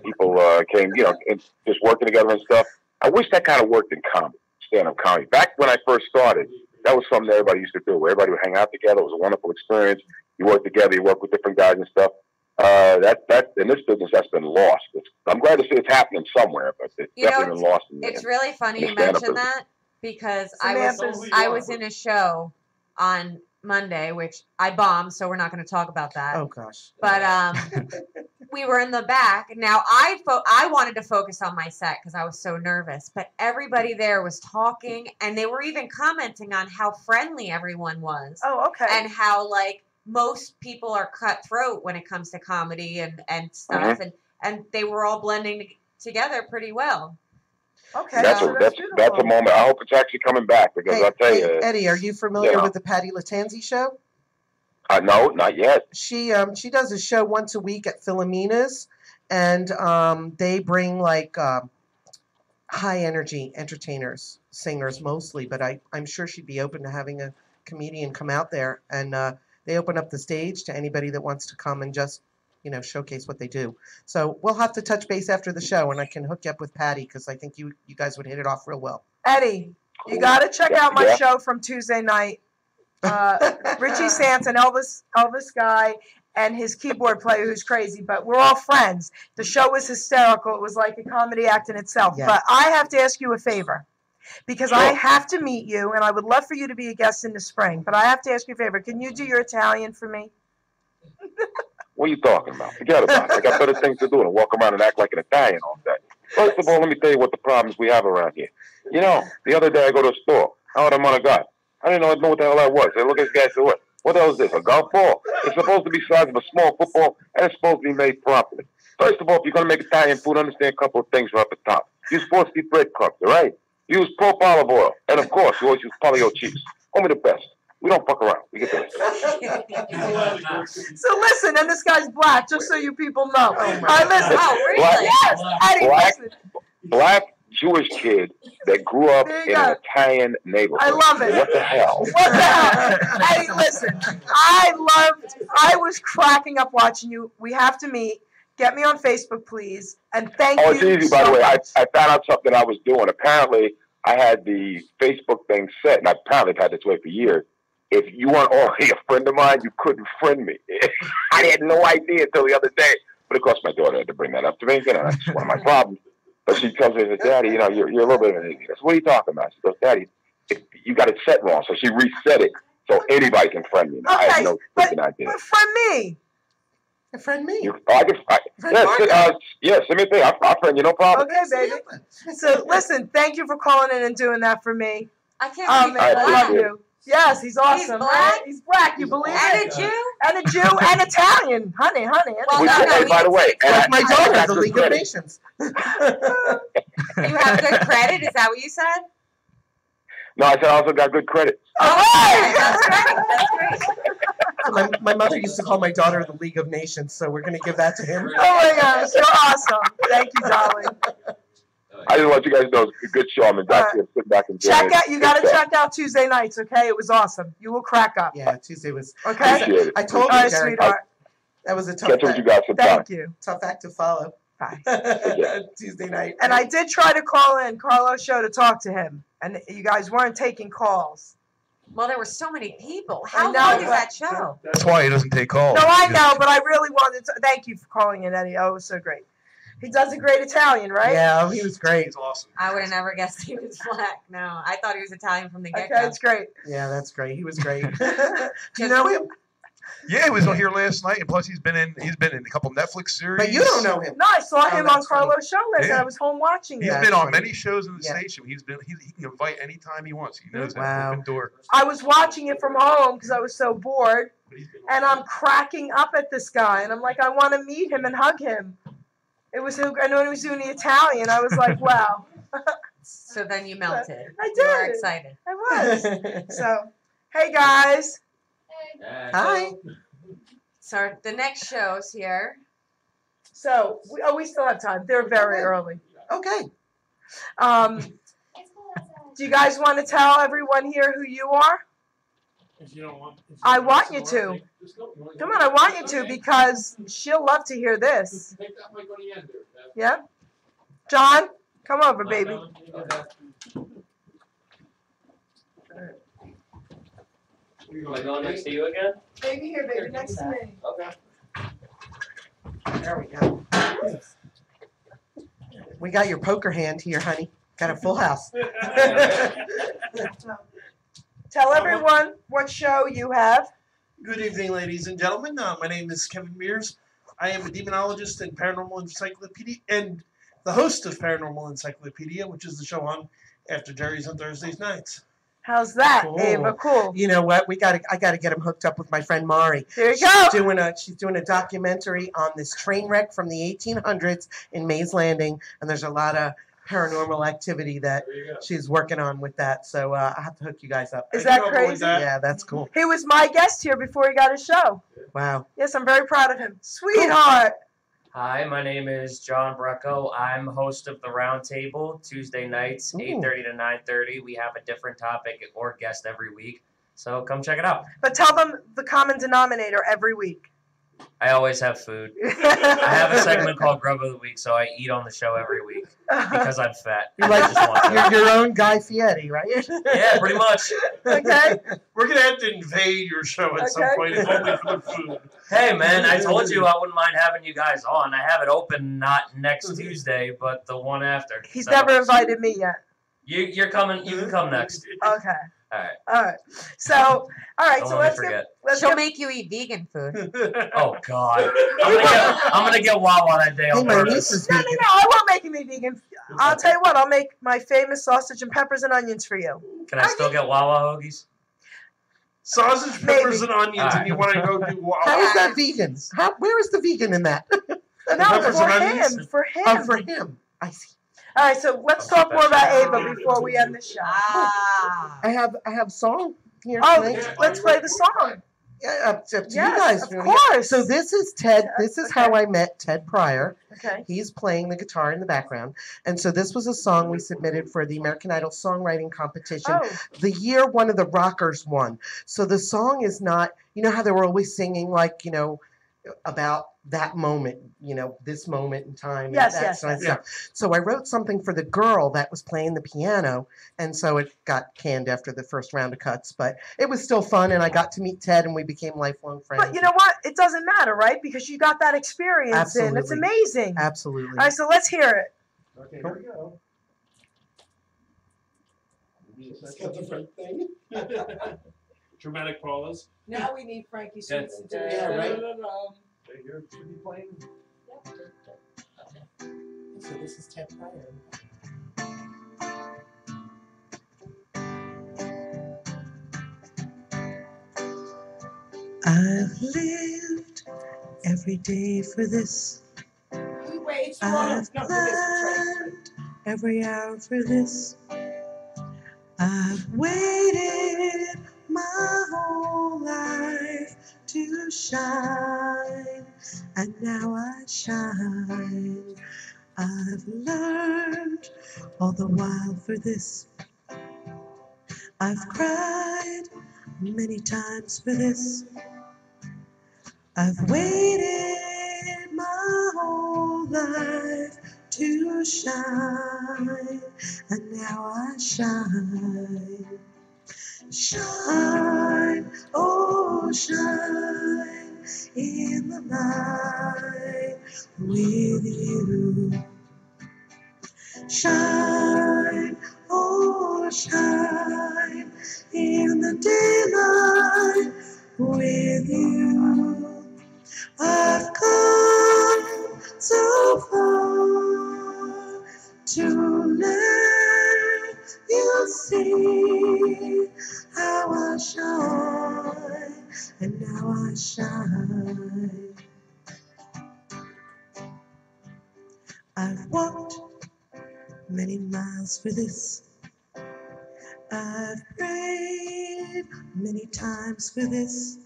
people came, you know, and just working together and stuff. I wish that kind of worked in comedy, stand-up comedy. Back when I first started, that was something that everybody used to do. Where everybody would hang out together. It was a wonderful experience. You work together. You work with different guys and stuff. That in this business, that's been lost. I'm glad to see it's happening somewhere, but it's definitely been lost. It's really funny you mention that because I was in a show on Monday, which I bombed, so we're not going to talk about that. Oh gosh. But we were in the back. Now I wanted to focus on my set because I was so nervous, but everybody there was talking, and they were even commenting on how friendly everyone was. Oh, okay. And how like most people are cutthroat when it comes to comedy and stuff, and they were all blending together pretty well. Okay, that's a moment. I hope it's actually coming back because I'll tell you, Eddie, are you familiar with the Patty Latanzi show? No, not yet. She does a show once a week at Philomena's, and they bring like high energy entertainers, singers mostly, but I'm sure she'd be open to having a comedian come out there, and they open up the stage to anybody that wants to come and just, you know, showcase what they do. So we'll have to touch base after the show, and I can hook you up with Patty because I think you guys would hit it off real well. Eddie, you got to check out my show from Tuesday night. Richie Sanson, Elvis guy, and his keyboard player who's crazy, but we're all friends. The show was hysterical. It was like a comedy act in itself. Yes. But I have to ask you a favor. Because I have to meet you, and I would love for you to be a guest in the spring. But I have to ask you a favor. Can you do your Italian for me? What are you talking about? Forget about it. I got better things to do than walk around and act like an Italian all day. First of all, let me tell you what the problems we have around here. You know, the other day I go to a store. Oh, the mother God. I didn't know what the hell that was. I look at this guy and say, what the hell is this, a golf ball? It's supposed to be the size of a small football, and it's supposed to be made properly. First of all, if you're going to make Italian food, understand a couple of things right at the top. Use 4-speed breadcrumbs, all right? Use Pope olive oil. And, of course, you always use paleo cheese. Only the best. We don't fuck around. We get the So listen, and this guy's black, just so you people know. All right, listen. Oh, really? Yes, Eddie, listen. Black Jewish kid that grew up in an Italian neighborhood. I love it. What the hell? What the hell? Eddie, listen. I was cracking up watching you. We have to meet. Get me on Facebook, please. And thank you. Oh, it's easy, by the way. I found out something I was doing. Apparently, I had the Facebook thing set, and I apparently have had this way for years. If you weren't already a friend of mine, you couldn't friend me. I had no idea until the other day. But, of course, my daughter had to bring that up to me. You know, that's one of my problems. But she tells me, Daddy, you know, you're a little bit of an idiot. I said, what are you talking about? She goes, Daddy, you got it set wrong. So she reset it so anybody can friend me. Now, I have no freaking idea. But friend me. Friend me. Send me a thing. I'll friend you, no problem. Okay, baby. So, listen, thank you for calling in and doing that for me. I can't believe I love you. Yes, he's awesome. He's black. You believe and it? A Jew? And a Jew and Italian. Honey. Well, by the way, like my daughter, the League of Nations. You have good credit? Is that what you said? No, I said I also got good credit. Oh, that's great. That's great. My mother used to call my daughter the League of Nations, so we're going to give that to him. Oh, my gosh. You're awesome. Thank you, darling. I just want you guys to know it's a good show. I'm in back here, sit back and check out. You got to check out Tuesday nights, okay? It was awesome. You will crack up. Yeah, Tuesday was. Okay. I told you, all right, sweetheart. That was a tough Catch up with you guys sometime. Thank you. tough act to follow. Bye. Tuesday night. And I did try to call in Carlos' show to talk to him, and you guys weren't taking calls. Well, there were so many people. How know, long is but- that show? That's why he doesn't take calls. No, I know, but I really wanted to. Thank you for calling in, Eddie. Oh, it was so great. He does a great Italian, right? Yeah, he was great. He's awesome. I would have never guessed he was black. No, I thought he was Italian from the get-go. Okay, it's great. Yeah, that's great. He was great. Do you know him? Yeah, he was on here last night, and plus he's been in a couple Netflix series. But you don't know him. No, I saw him on that's funny. Carlos' show last night. Yeah. I was home watching He's it. been on funny. many shows in the Yeah. station. He can invite anytime he wants. He knows Wow. that. Open door. I was watching it from home because I was so bored, and I'm cracking up at this guy, and I'm like, I want to meet him and hug him. It was, and when he was doing the Italian, I was like, wow. So then you melted. I You were did. excited. I was. So, hey guys. Hi. So the next show's here. So, we still have time. They're very early. Okay. Do you guys want to tell everyone here who you are? If you don't want, I want you to. Come on, I want you to because she'll love to hear this. Take that mic on the end there. Yeah? John, come over, baby. Am I going next to you again? Baby here, baby, next to me. Okay. There we go. We got your poker hand here, honey. Got a full house. Tell everyone what show you have. Good evening, ladies and gentlemen. My name is Kevin Mears. I am a demonologist and paranormal encyclopedia and the host of Paranormal Encyclopedia, which is the show on after Jerry's on Thursdays nights. How's that, Cool. Ava? Cool. You know what? I gotta get him hooked up with my friend Mari. There you go. She's doing a documentary on this train wreck from the 1800s in Mays Landing, and there's a lot of paranormal activity that she's working on with that. So I have to hook you guys up. Is that crazy? Yeah, that's cool. He was my guest here before he got his show. Wow. Yes, I'm very proud of him. Sweetheart. Hi, my name is John Brecco. I'm host of the Roundtable Tuesday nights, 8:30 to 9:30. We have a different topic or guest every week, so come check it out. But tell them the common denominator every week. I always have food. I have a segment called Grub of the Week, so I eat on the show every week because I'm fat. You're I like just want to. you're your own Guy Fieri, right? Yeah, pretty much. Okay. We're going to have to invade your show at some point, if only for the food. Hey, man, I told you I wouldn't mind having you guys on. I have it open not next Tuesday, but the one after. He's So, never invited me yet. You're coming. You can come next. Okay. All right. All right. So, all right. Don't So let me let's She'll get, make you eat vegan food. Oh God. I'm gonna get Wawa that day on Hey, my niece purpose. is no, vegan. I won't make him eat vegan. I'll tell you what. I'll make my famous sausage and peppers and onions for you. Can I still get Wawa hoagies? Sausage, peppers, Maybe. and onions, and you want to go do How is that vegan? Where is the vegan in that? No, peppers for and onions? him. For him. Oh, for him. I see. All right. So let's talk more about Ava before we end the show. Ah. I have a song here Oh, tonight. let's play the song. Yeah, up to you Yes, guys. of course. So this is Ted. This is how I met Ted Pryor. Okay. He's playing the guitar in the background. And so this was a song we submitted for the American Idol songwriting competition. Oh. The year one of the rockers won. So the song is not, you know how they were always singing like, you know, about that moment, you know, this moment in time. Yes, and that yes, kind of yes. stuff. So I wrote something for the girl that was playing the piano. And so it got canned after the first round of cuts. But it was still fun. And I got to meet Ted and we became lifelong friends. But you know what? It doesn't matter, right? Because you got that experience in. It's Absolutely. amazing. Absolutely. All right, so let's hear it. Okay, here we go. That's a different thing. Dramatic pause. Now we need Frankie Sweets to do to it. Yeah, right. Right here, should be playing. So this is Ted Pryor. I've lived every day for this. Wait, it's I've planned every hour for this. I've waited my whole life to shine, and now I shine. I've learned all the while for this. I've cried many times for this. I've waited my whole life to shine, and now I shine. Shine, oh shine, in the light with you. Shine, oh shine, in the daylight with you. I've come so far to let you see how I shine, and now I shine. I've walked many miles for this. I've prayed many times for this.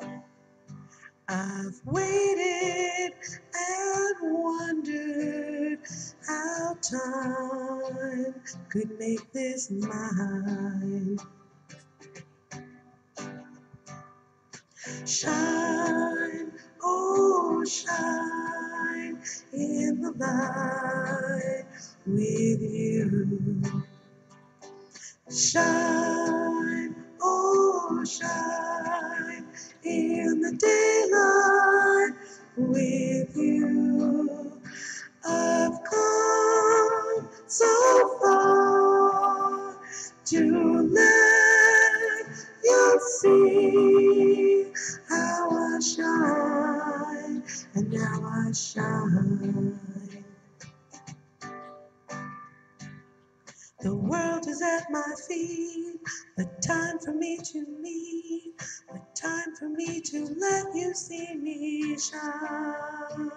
I've waited and wondered how time could make this mine. Shine, oh shine, in the light with you. Shine, oh shine, in the daylight with you. I've come so far to let you see how I shine, and now I shine. The world is at my feet, the time for me to meet, the time for me to let you see me shine.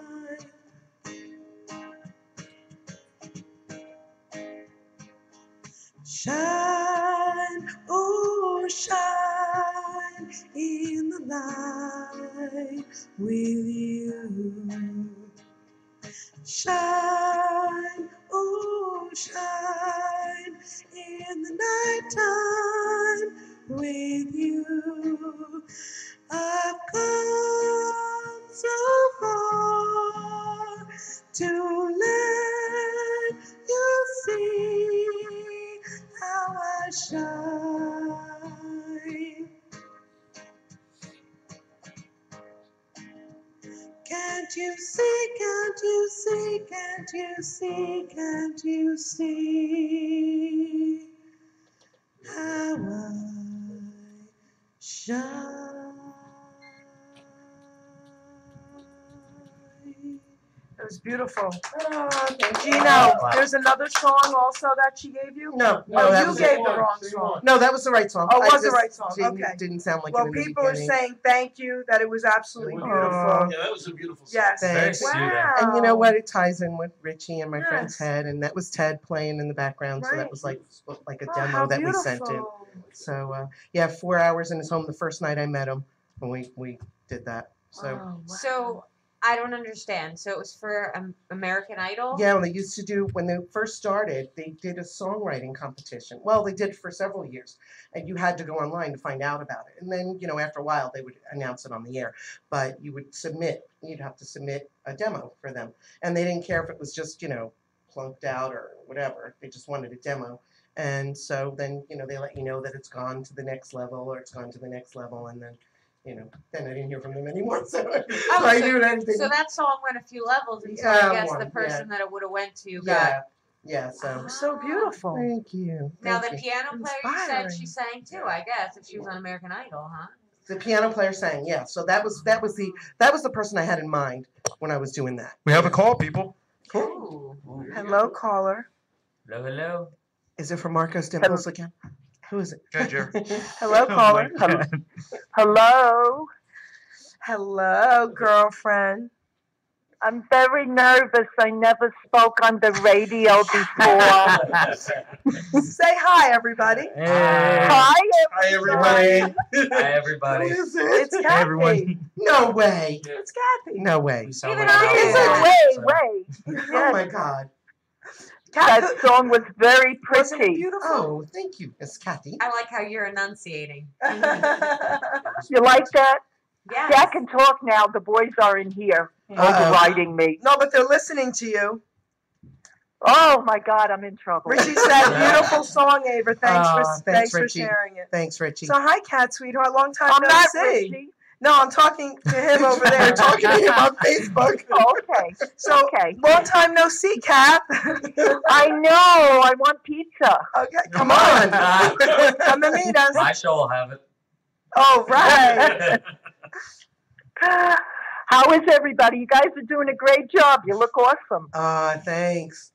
Shine, oh shine, in the light with you. Shine, oh shine, in the nighttime with you. I've come so far to let you see how I shine. Can't you see, can't you see, can't you see, can't you see how I shine? It was beautiful. Oh, thank you. Gino, there's another song also that she gave you? No, Oh, that you was gave it. the wrong song. No, that was the right song. Oh, it I was the just right song. Okay. Didn't sound like Well, it in the people are beginning. saying thank you, that it was absolutely beautiful. Yeah, that was a beautiful song. Yes. Very Thanks. soothing. Wow. And you know what? It ties in with Richie and my friend Yes. Ted, and that was Ted playing in the background. So Right. that was like a Oh, demo how that we sent in. beautiful. So yeah, 4 hours in his home the first night I met him when we did that. So Oh, wow. So I don't understand. So it was for American Idol? yeah, when they used to do, when they first started, they did a songwriting competition. Well, they did it for several years, and you had to go online to find out about it. And then, you know, after a while, they would announce it on the air. But you'd have to submit a demo for them. And they didn't care if it was just, you know, plunked out or whatever. They just wanted a demo. And so then, you know, they let you know that it's gone to the next level or it's gone to the next level. And then, you know, then I didn't hear from them anymore. So, Oh, I knew that. so that song went a few levels until Yeah, I guess the one, person that it would have went to got. Yeah. Yeah, so. So beautiful. Thank you. Now Thank the you. piano player, you said Inspiring. she sang too, I guess, if she was on American Idol, huh? The piano player sang, yeah. So that was the person I had in mind when I was doing that. We have a call, people. Ooh. Hello, caller. Hello, hello. Is it for Marcos Dimples again? Who is it? Good, Jerry. Hello, caller. Hello. Hello, girlfriend. I'm very nervous. I never spoke on the radio before. Say hi, everybody. Hey. Hi, Hi, everybody. Hi, everybody. Who is it? It's Kathy. Everyone. No way. It's Kathy. No way. You sound Even like I an did. outlaw, Wait, so- wait. Oh Yes, my God. that song was very Wasn't it pretty. beautiful? Oh, thank you, Miss Kathy. I like how you're enunciating. You like that? Yes. Yeah, I can talk now. The boys are in here overriding me. No, but they're listening to you. Oh my God, I'm in trouble. Richie said, "Beautiful song, Ava. Thanks for Richie. sharing it." Thanks, Richie. So hi, cat sweetheart. Long time I'm no not see. Richie. No, I'm talking to him over there. Talking to him on Facebook. Okay. So Okay. long time no see, Cat. I know. I want pizza. Okay, come on. Come and meet us. My show will have it. Oh, right. How is everybody? You guys are doing a great job. You look awesome. Thanks.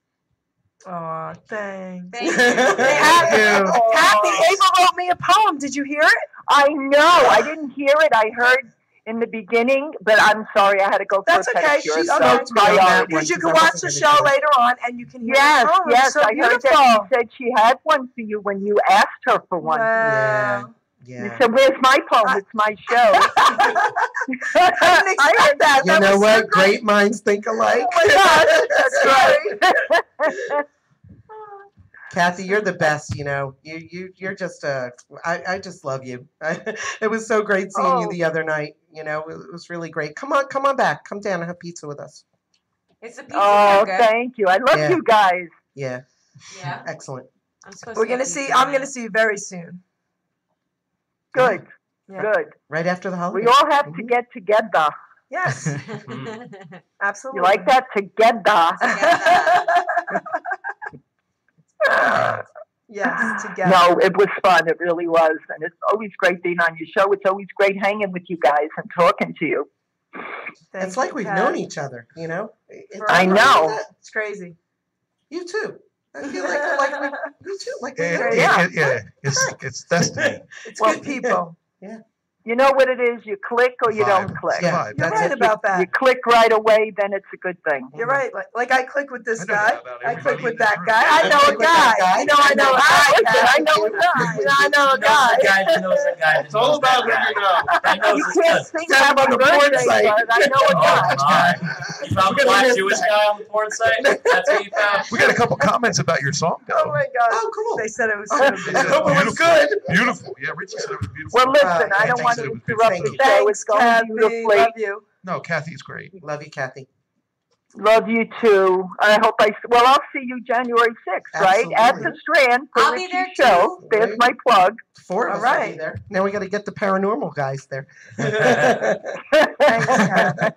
Oh, thanks. Thank you. Kathy, Ava wrote me a poem. Did you hear it? I know. I didn't hear it. I heard in the beginning, but I'm sorry. I had to go for That's a okay. pedicure. She's so okay. priority. Because you can watch the show later on and you can hear Yes, the poem. yes. It's so I heard beautiful. that she said she had one for you when you asked her for one. Wow. You said, "Where's my poem? It's my show." I didn't expect that. You That know was what? so great. Great minds think alike. Oh my gosh, that's right. Kathy, you're the best. You know, you're just I just love you. It was so great seeing you the other night. You know, it was really great. Come on back. Come down and have pizza with us. It's a pizza. Oh, good. thank you. I love you guys. Yeah. Yeah. Excellent. I'm supposed We're to get gonna pizza see. I'm tonight. gonna see you very soon. Good. Yeah. Good. Right after the holiday. We all have to get together. Yes. Absolutely. You like that? Together. Yes, together. No, it was fun. It really was. And it's always great being on your show. It's always great hanging with you guys and talking to you. It's like we've known each other, you know? I know. It's crazy. You too. I feel like you too. Like It's destiny. It's good people. Yeah. You know what it is? You click or you don't click. Yeah, You're right about that. You click right away, then it's a good thing. You're right. Like I click with this I know guy. that about I click everybody with in this that room. guy. I know a guy. You know I know a guy. I know a guy. I know a guy. Guy knows a guy. It's all about who you know. That knows You his can't stuff. sing happy birthday, but I know a guy. You found a black Jewish guy on the porn site? That's what you found? We got a couple comments about your song, Oh though. my God. Oh, cool. They said it was Oh, so I good. hope it was good. Beautiful. Yeah, Richie said it was beautiful. Well, listen, I yeah, don't want to thanks. interrupt Thank the you. show. It's going Kathy, beautifully. love you. No, Kathy's great. Love you, Kathy. Love you too. I hope I'll see you January 6th, right? At the Absolutely. Strand for I'll be Richie's there show. too. There's my plug. 4 of All us will be right. there. Now we got to get the paranormal guys there. Thanks, Kathy.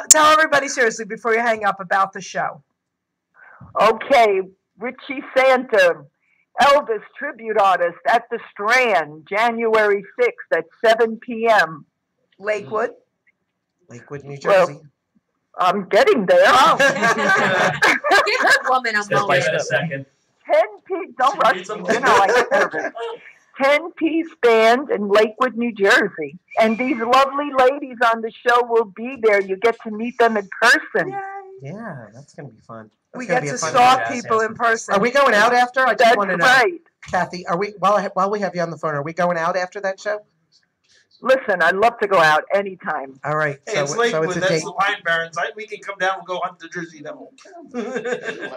Tell everybody seriously before you hang up about the show. Okay, Richie Santa, Elvis tribute artist at the Strand, January 6th at 7 p.m. Lakewood. Lakewood, New Well, Jersey. I'm getting there. Give the woman a Just give moment. it a second. 10-piece, don't rush me, you know I get nervous. 10-piece band in Lakewood, New Jersey. And these lovely ladies on the show will be there. You get to meet them in person. Yeah, that's going to be fun. We That's gonna get be a to fun stalk night. people in person. Are we going out after? I just That's want to know. right. Kathy, are we while we have you on the phone, are we going out after that show? Listen, I'd love to go out anytime. All right. Hey, So, it's so Lakewood. it's a That's date. the Pine Barrens. We can come down and go hunt the Jersey Devil.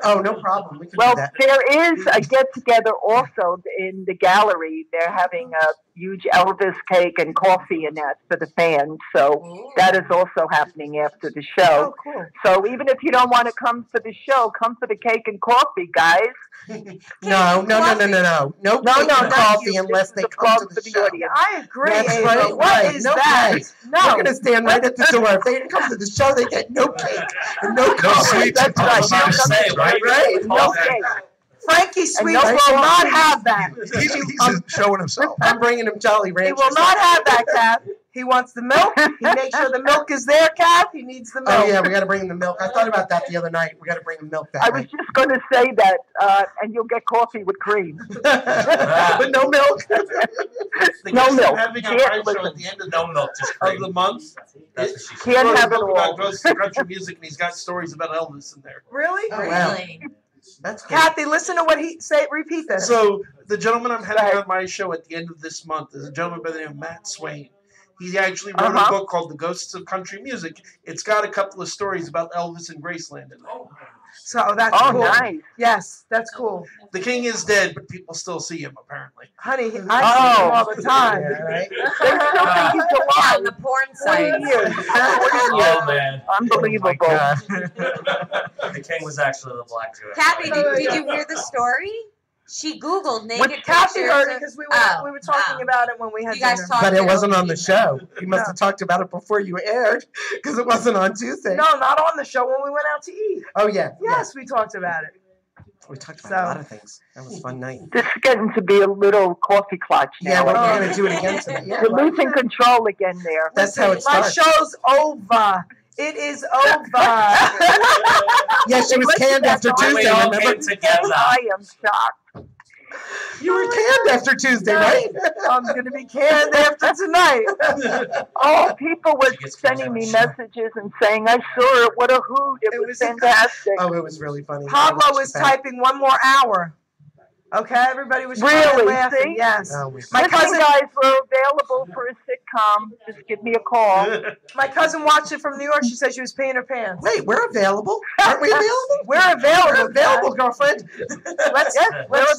Oh, no problem. We can Well, do that. there is a get-together also in the gallery. They're having a huge Elvis cake and coffee and that for the fans. So that is also happening after the show. Oh, cool. So even if you don't want to come for the show, come for the cake and coffee, guys. No. No cake and coffee unless they come to the show. I agree, That's Ava. right. What is no that? cake. No. We're going to stand right at the door. If they didn't come to the show, they get no cake and no coffee. sweets. That's right. I was about to say, why are you Right? No cake. Frankie Sweets no will not have that. He's just showing himself. I'm bringing him Jolly He Ranchers. will not have that, Kath. He wants the milk. He makes sure the milk is there, Kath. He needs the milk. Oh, yeah, we got to bring him the milk. I thought about that the other night. We got to bring him milk that I was night. just going to say that, and you'll get coffee with cream. But no milk. No milk. Having a Can't live show listen. at the end of No milk, just of cream. the month. That's what she said. Can't Wrote a have it book all. about ghosts of country music, and he's got stories about Elvis in there. Really? Oh, wow. Really? That's cool. Kathy, listen to what he say. Repeat this. So the gentleman I'm having on my show at the end of this month is a gentleman by the name of Matt Swain. He actually wrote a book called The Ghosts of Country Music. It's got a couple of stories about Elvis and Graceland in it. So that's cool. Nice. Yes, that's cool. The king is dead, but people still see him apparently. Honey, I see him all the time. Right? They still think he's alive. On the porn site. 40 years. 40 Oh years. man, Unbelievable. the king was actually the black Jew. Kathy, did you hear the story? She Googled naked With Kathy pictures heard it of- because we were talking about it when we had You guys dinner. talked But it to wasn't her. on the show. You must have talked about it before you aired because it wasn't on Tuesday. No, not on the show when we went out to eat. Oh, yeah. Yes, we talked about it. We talked about a lot of things. That was a fun night. This is getting to be a little coffee clutch now. Yeah, we're going to do it again tonight. Yeah, You're losing control again there. that's how it My starts. show's over. It is over. Yeah, she was canned after Tuesday, remember? I am shocked. You were canned after Tuesday, right? I'm going to be canned after tonight. Oh, people were sending me messages and saying, I saw it. What a hoot. It was fantastic. Oh, it was really funny. Pablo was typing 1 more hour. Okay, everybody was Really? laughing. See? Yes. Oh, My Listen, cousin, guys, we're available for a sitcom. Just give me a call. my cousin watched it from New York. She said she was peeing her pants. Wait, we're available? Aren't we available? We're available. We're available, girlfriend. Let's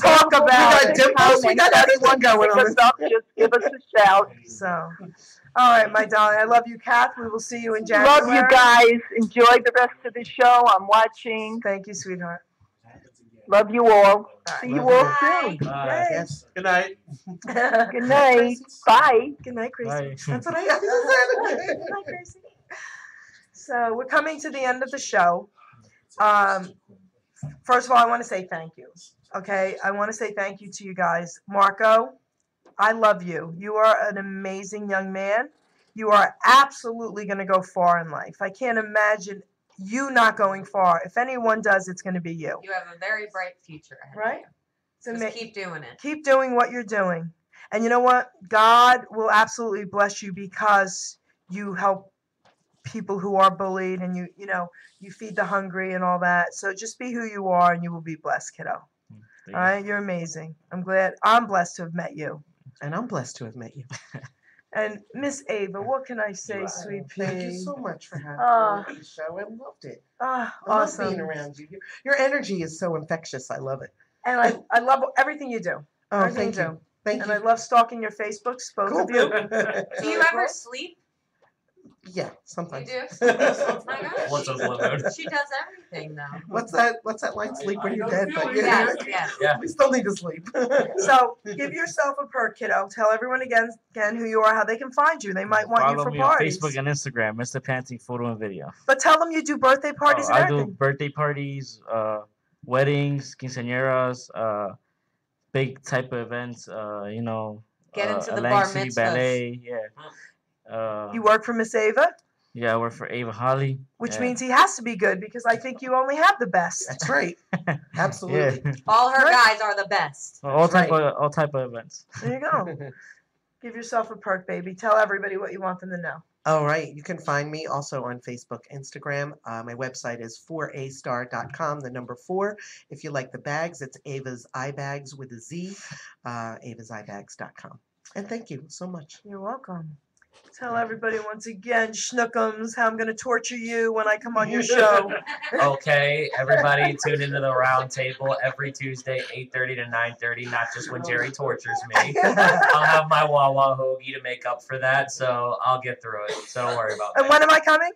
talk about We got it. dimples. We got everyone going on this. Just give us a shout. So, all right, my darling. I love you, Kath. We will see you in January. Love you guys. Enjoy the rest of the show. I'm watching. Thank you, sweetheart. Love you all. See you all soon. Yes. Good night. Good night. Bye. Good night, Gracie. Bye. That's what I said. Good night, Gracie. So we're coming to the end of the show. First of all, I want to say thank you. Okay, I want to say thank you to you guys. Marco, I love you. You are an amazing young man. You are absolutely going to go far in life. I can't imagine you not going far. If anyone does, it's going to be you. You have a very bright future ahead. Right? Of you. Just keep doing it. Keep doing what you're doing. And you know what? God will absolutely bless you because you help people who are bullied and you feed the hungry and all that. So just be who you are and you will be blessed, kiddo. All right? You're amazing. I'm blessed to have met you. And I'm blessed to have met you. And Miss Ava, what can I say, sweet pea? Thank you so much for having me on the show. I loved it. I love Awesome. being around you. Your energy is so infectious. I love it. And I love everything you do. Oh, Everything thank you you. do. Thank and you. I love stalking your Facebooks, both Cool. of you. Do you ever sleep? Yeah, sometimes. You do? Oh my gosh. What's a full moon? She does everything though. What's that line? Sleep when you're dead. But Yes. We still need to sleep. So give yourself a perk, kiddo. Tell everyone again who you are, how they can find you. They might want you Follow for me parties. on Facebook and Instagram, Mr. Panting Photo and Video. But tell them you do birthday parties and I everything. do birthday parties, weddings, quinceañeras, big type of events. Get into the Atlantic bar City mitzvahs. Ballet. Yeah. You work for Miss Ava, Yeah, I work for Ava Holly. which yeah. means he has to be good because I think you only have the best. That's right. Absolutely. Yeah. All her guys are the best. all type of events. There you go. Give yourself a perk, baby. Tell everybody what you want them to know. All right. You can find me also on Facebook, Instagram. My website is 4astar.com, the number 4. If you like the bags, it's Ava's Eye Bags with a Z, avaseyebags.com. And thank you so much. You're welcome. Tell everybody once again, Schnookums, how I'm going to torture you when I come on your show. Okay, everybody tune into the round table every Tuesday, 8:30 to 9:30, not just when Jerry tortures me. I'll have my Wawa hoagie to make up for that, so I'll get through it. So don't worry about And it. when am I coming?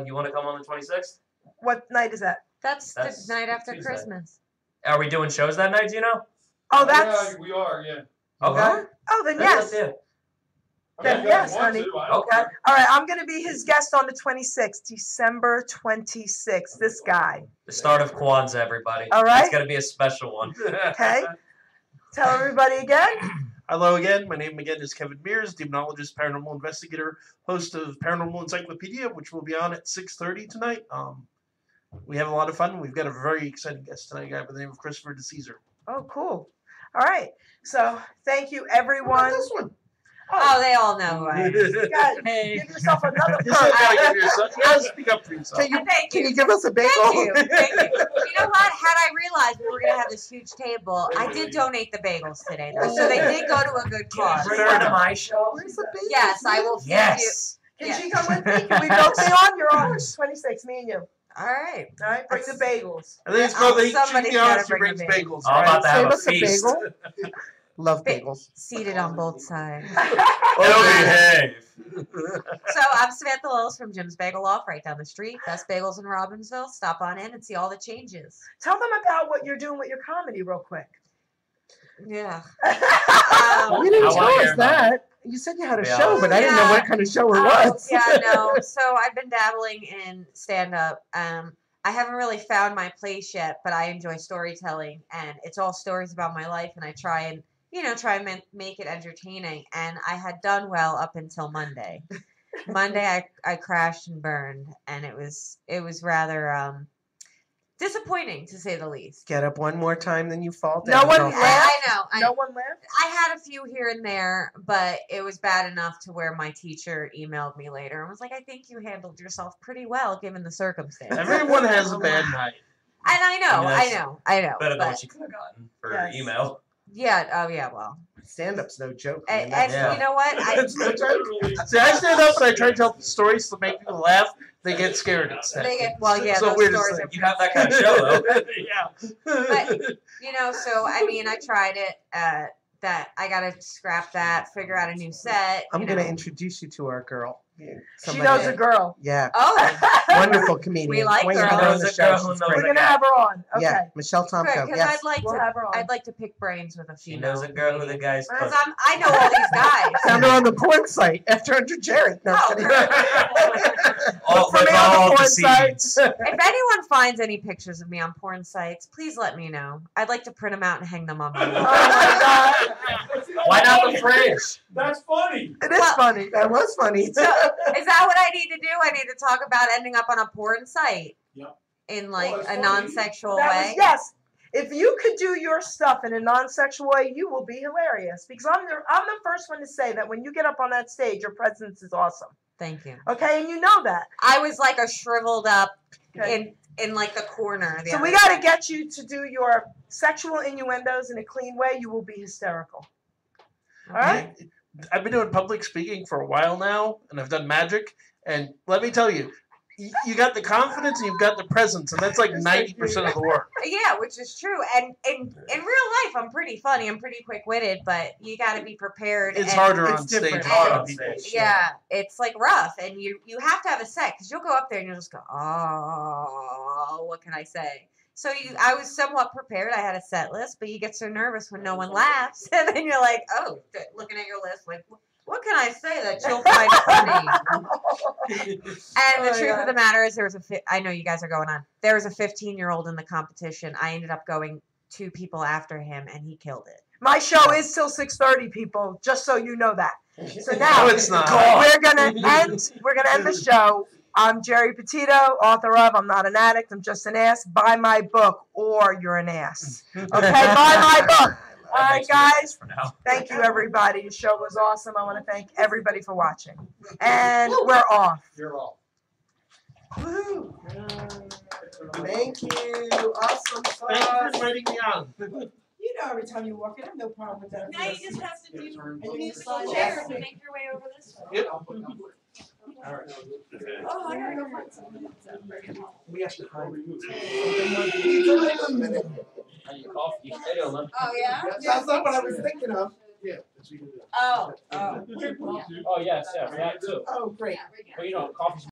You want to come on the 26th? What night is that? That's the That's night after Tuesday. Christmas. Are we doing shows that night, do you know? Oh, that's... Yeah, we are, yeah. Okay. Oh, then That's yes. it. Then Yeah, yes, I want honey. to, I don't Okay. care. All right, I'm going to be his guest on the 26th, December 26th. This guy. The start of Kwanzaa, everybody. All right. It's going to be a special one. Okay? Tell everybody again. Hello again. My name again is Kevin Mears, demonologist, paranormal investigator, host of Paranormal Encyclopedia, which will be on at 6:30 tonight. We have a lot of fun. We've got a very exciting guest tonight, a guy by the name of Christopher DeCesar. Oh, cool. All right. So thank you, everyone. This one. Oh, they all know who I am. God, give yourself another You still perk. gotta give yourself. You gotta speak up for yourself. Thank Can you. you give us a bagel? Thank you. Thank you. You know what? Had I realized we were going to have this huge table, I did donate the bagels today, though. So they did go to a good cause. Bring her to my show. Where's the bagel? Yes, I will feed Yes. Can she come with me? Can we both stay on? You're on 26, me and you. All right. All right, bring the bagels. I think it's called the Somebody's She's the gotta Honest Who bring Brings the Bagels. I'm about to Save have a us a feast. bagel. Love bagels. Seated on both sides. Oh, So I'm Samantha Lillis from Jim's Bagel Loft right down the street. Best bagels in Robbinsville. Stop on in and see all the changes. Tell them about what you're doing with your comedy real quick. Yeah. You didn't tell us that. You said you had a show, but I didn't know what kind of show it was. Yeah, no. So I've been dabbling in stand-up. I haven't really found my place yet, but I enjoy storytelling, and it's all stories about my life, and I try and make it entertaining. And I had done well up until Monday. Monday, I crashed and burned, and it was rather disappointing, to say the least. Get up one more time, then you fall down. No one laughed. I know. No one laughed. I had a few here and there, but it was bad enough to where my teacher emailed me later and was like, "I think you handled yourself pretty well given the circumstances." Everyone has a bad night. And I know. Better than what you could have gotten for email. Yeah. Oh, yeah. Well, stand-up's no joke. And you know what? It's no joke. See, I stand up and I try to tell stories to make people laugh. They get scared instead. Yeah, so those stories are. You have that kind of show, though. Yeah. But so I mean, I tried it. That I gotta scrap that. Figure out a new set. I'm gonna introduce you to our girl. She knows a girl. Yeah. Oh. Wonderful comedian. We like Wait, girls. We're gonna have her on. Okay. Yeah, Michelle Tomko. Because Yes. I'd like to pick brains with a She female. knows a girl who the guy's Because I know all these guys. Found her on the porn site after under Jared. No, I'm kidding. All For me on the porn sites. If anyone finds any pictures of me on porn sites, please let me know. I'd like to print them out and hang them on my wall. Oh my God. Why not the fridge? That's funny. It is funny. That was funny. So, is that what I need to do? I need to talk about ending up on a porn site in like a non-sexual way? Yes. If you could do your stuff in a non-sexual way, you will be hilarious. Because I'm the first one to say that when you get up on that stage, your presence is awesome. Thank you. Okay, and you know that. I was like a shriveled up in like the corner. So we got to get you to do your sexual innuendos in a clean way. You will be hysterical. All right? I've been doing public speaking for a while now, and I've done magic. And let me tell you, you got the confidence and you've got the presence, and that's like 90% of the work. Yeah, which is true. And in real life, I'm pretty funny. I'm pretty quick-witted, but you got to be prepared. It's harder on stage. Yeah, it's like rough, and you have to have a set because you'll go up there and you'll just go, oh, what can I say? So I was somewhat prepared. I had a set list, but you get so nervous when no one laughs, and then you're like, oh, looking at your list, like, what can I say that you'll find funny? And the truth of the matter is, I know you guys are going on. There was a 15-year-old in the competition. I ended up going 2 people after him, and he killed it. My show is till 6:30, people. Just so you know that. So now No, it's not. we're gonna end. We're gonna end the show. I'm Geri Petito, author of I'm Not an Addict, I'm Just an Ass. Buy my book, or you're an ass. Okay, buy my book. All right, guys. Thank you, everybody. The show was awesome. I want to thank everybody for watching. And we're off. You're off. Woohoo. Thank you. Awesome sauce. Thank you for inviting me on. You know, every time you walk in, I have no problem with that. Now you just have to do And you use slide the it chair out. to make your way over this way. Yep. All right. Oh, I gotta go find something. We have to hide. Oh, yeah? That's not what I was thinking of. Yeah. That's what you do. Oh. Oh. Oh, yes, yeah, that too. Oh, great. But you know, coffee's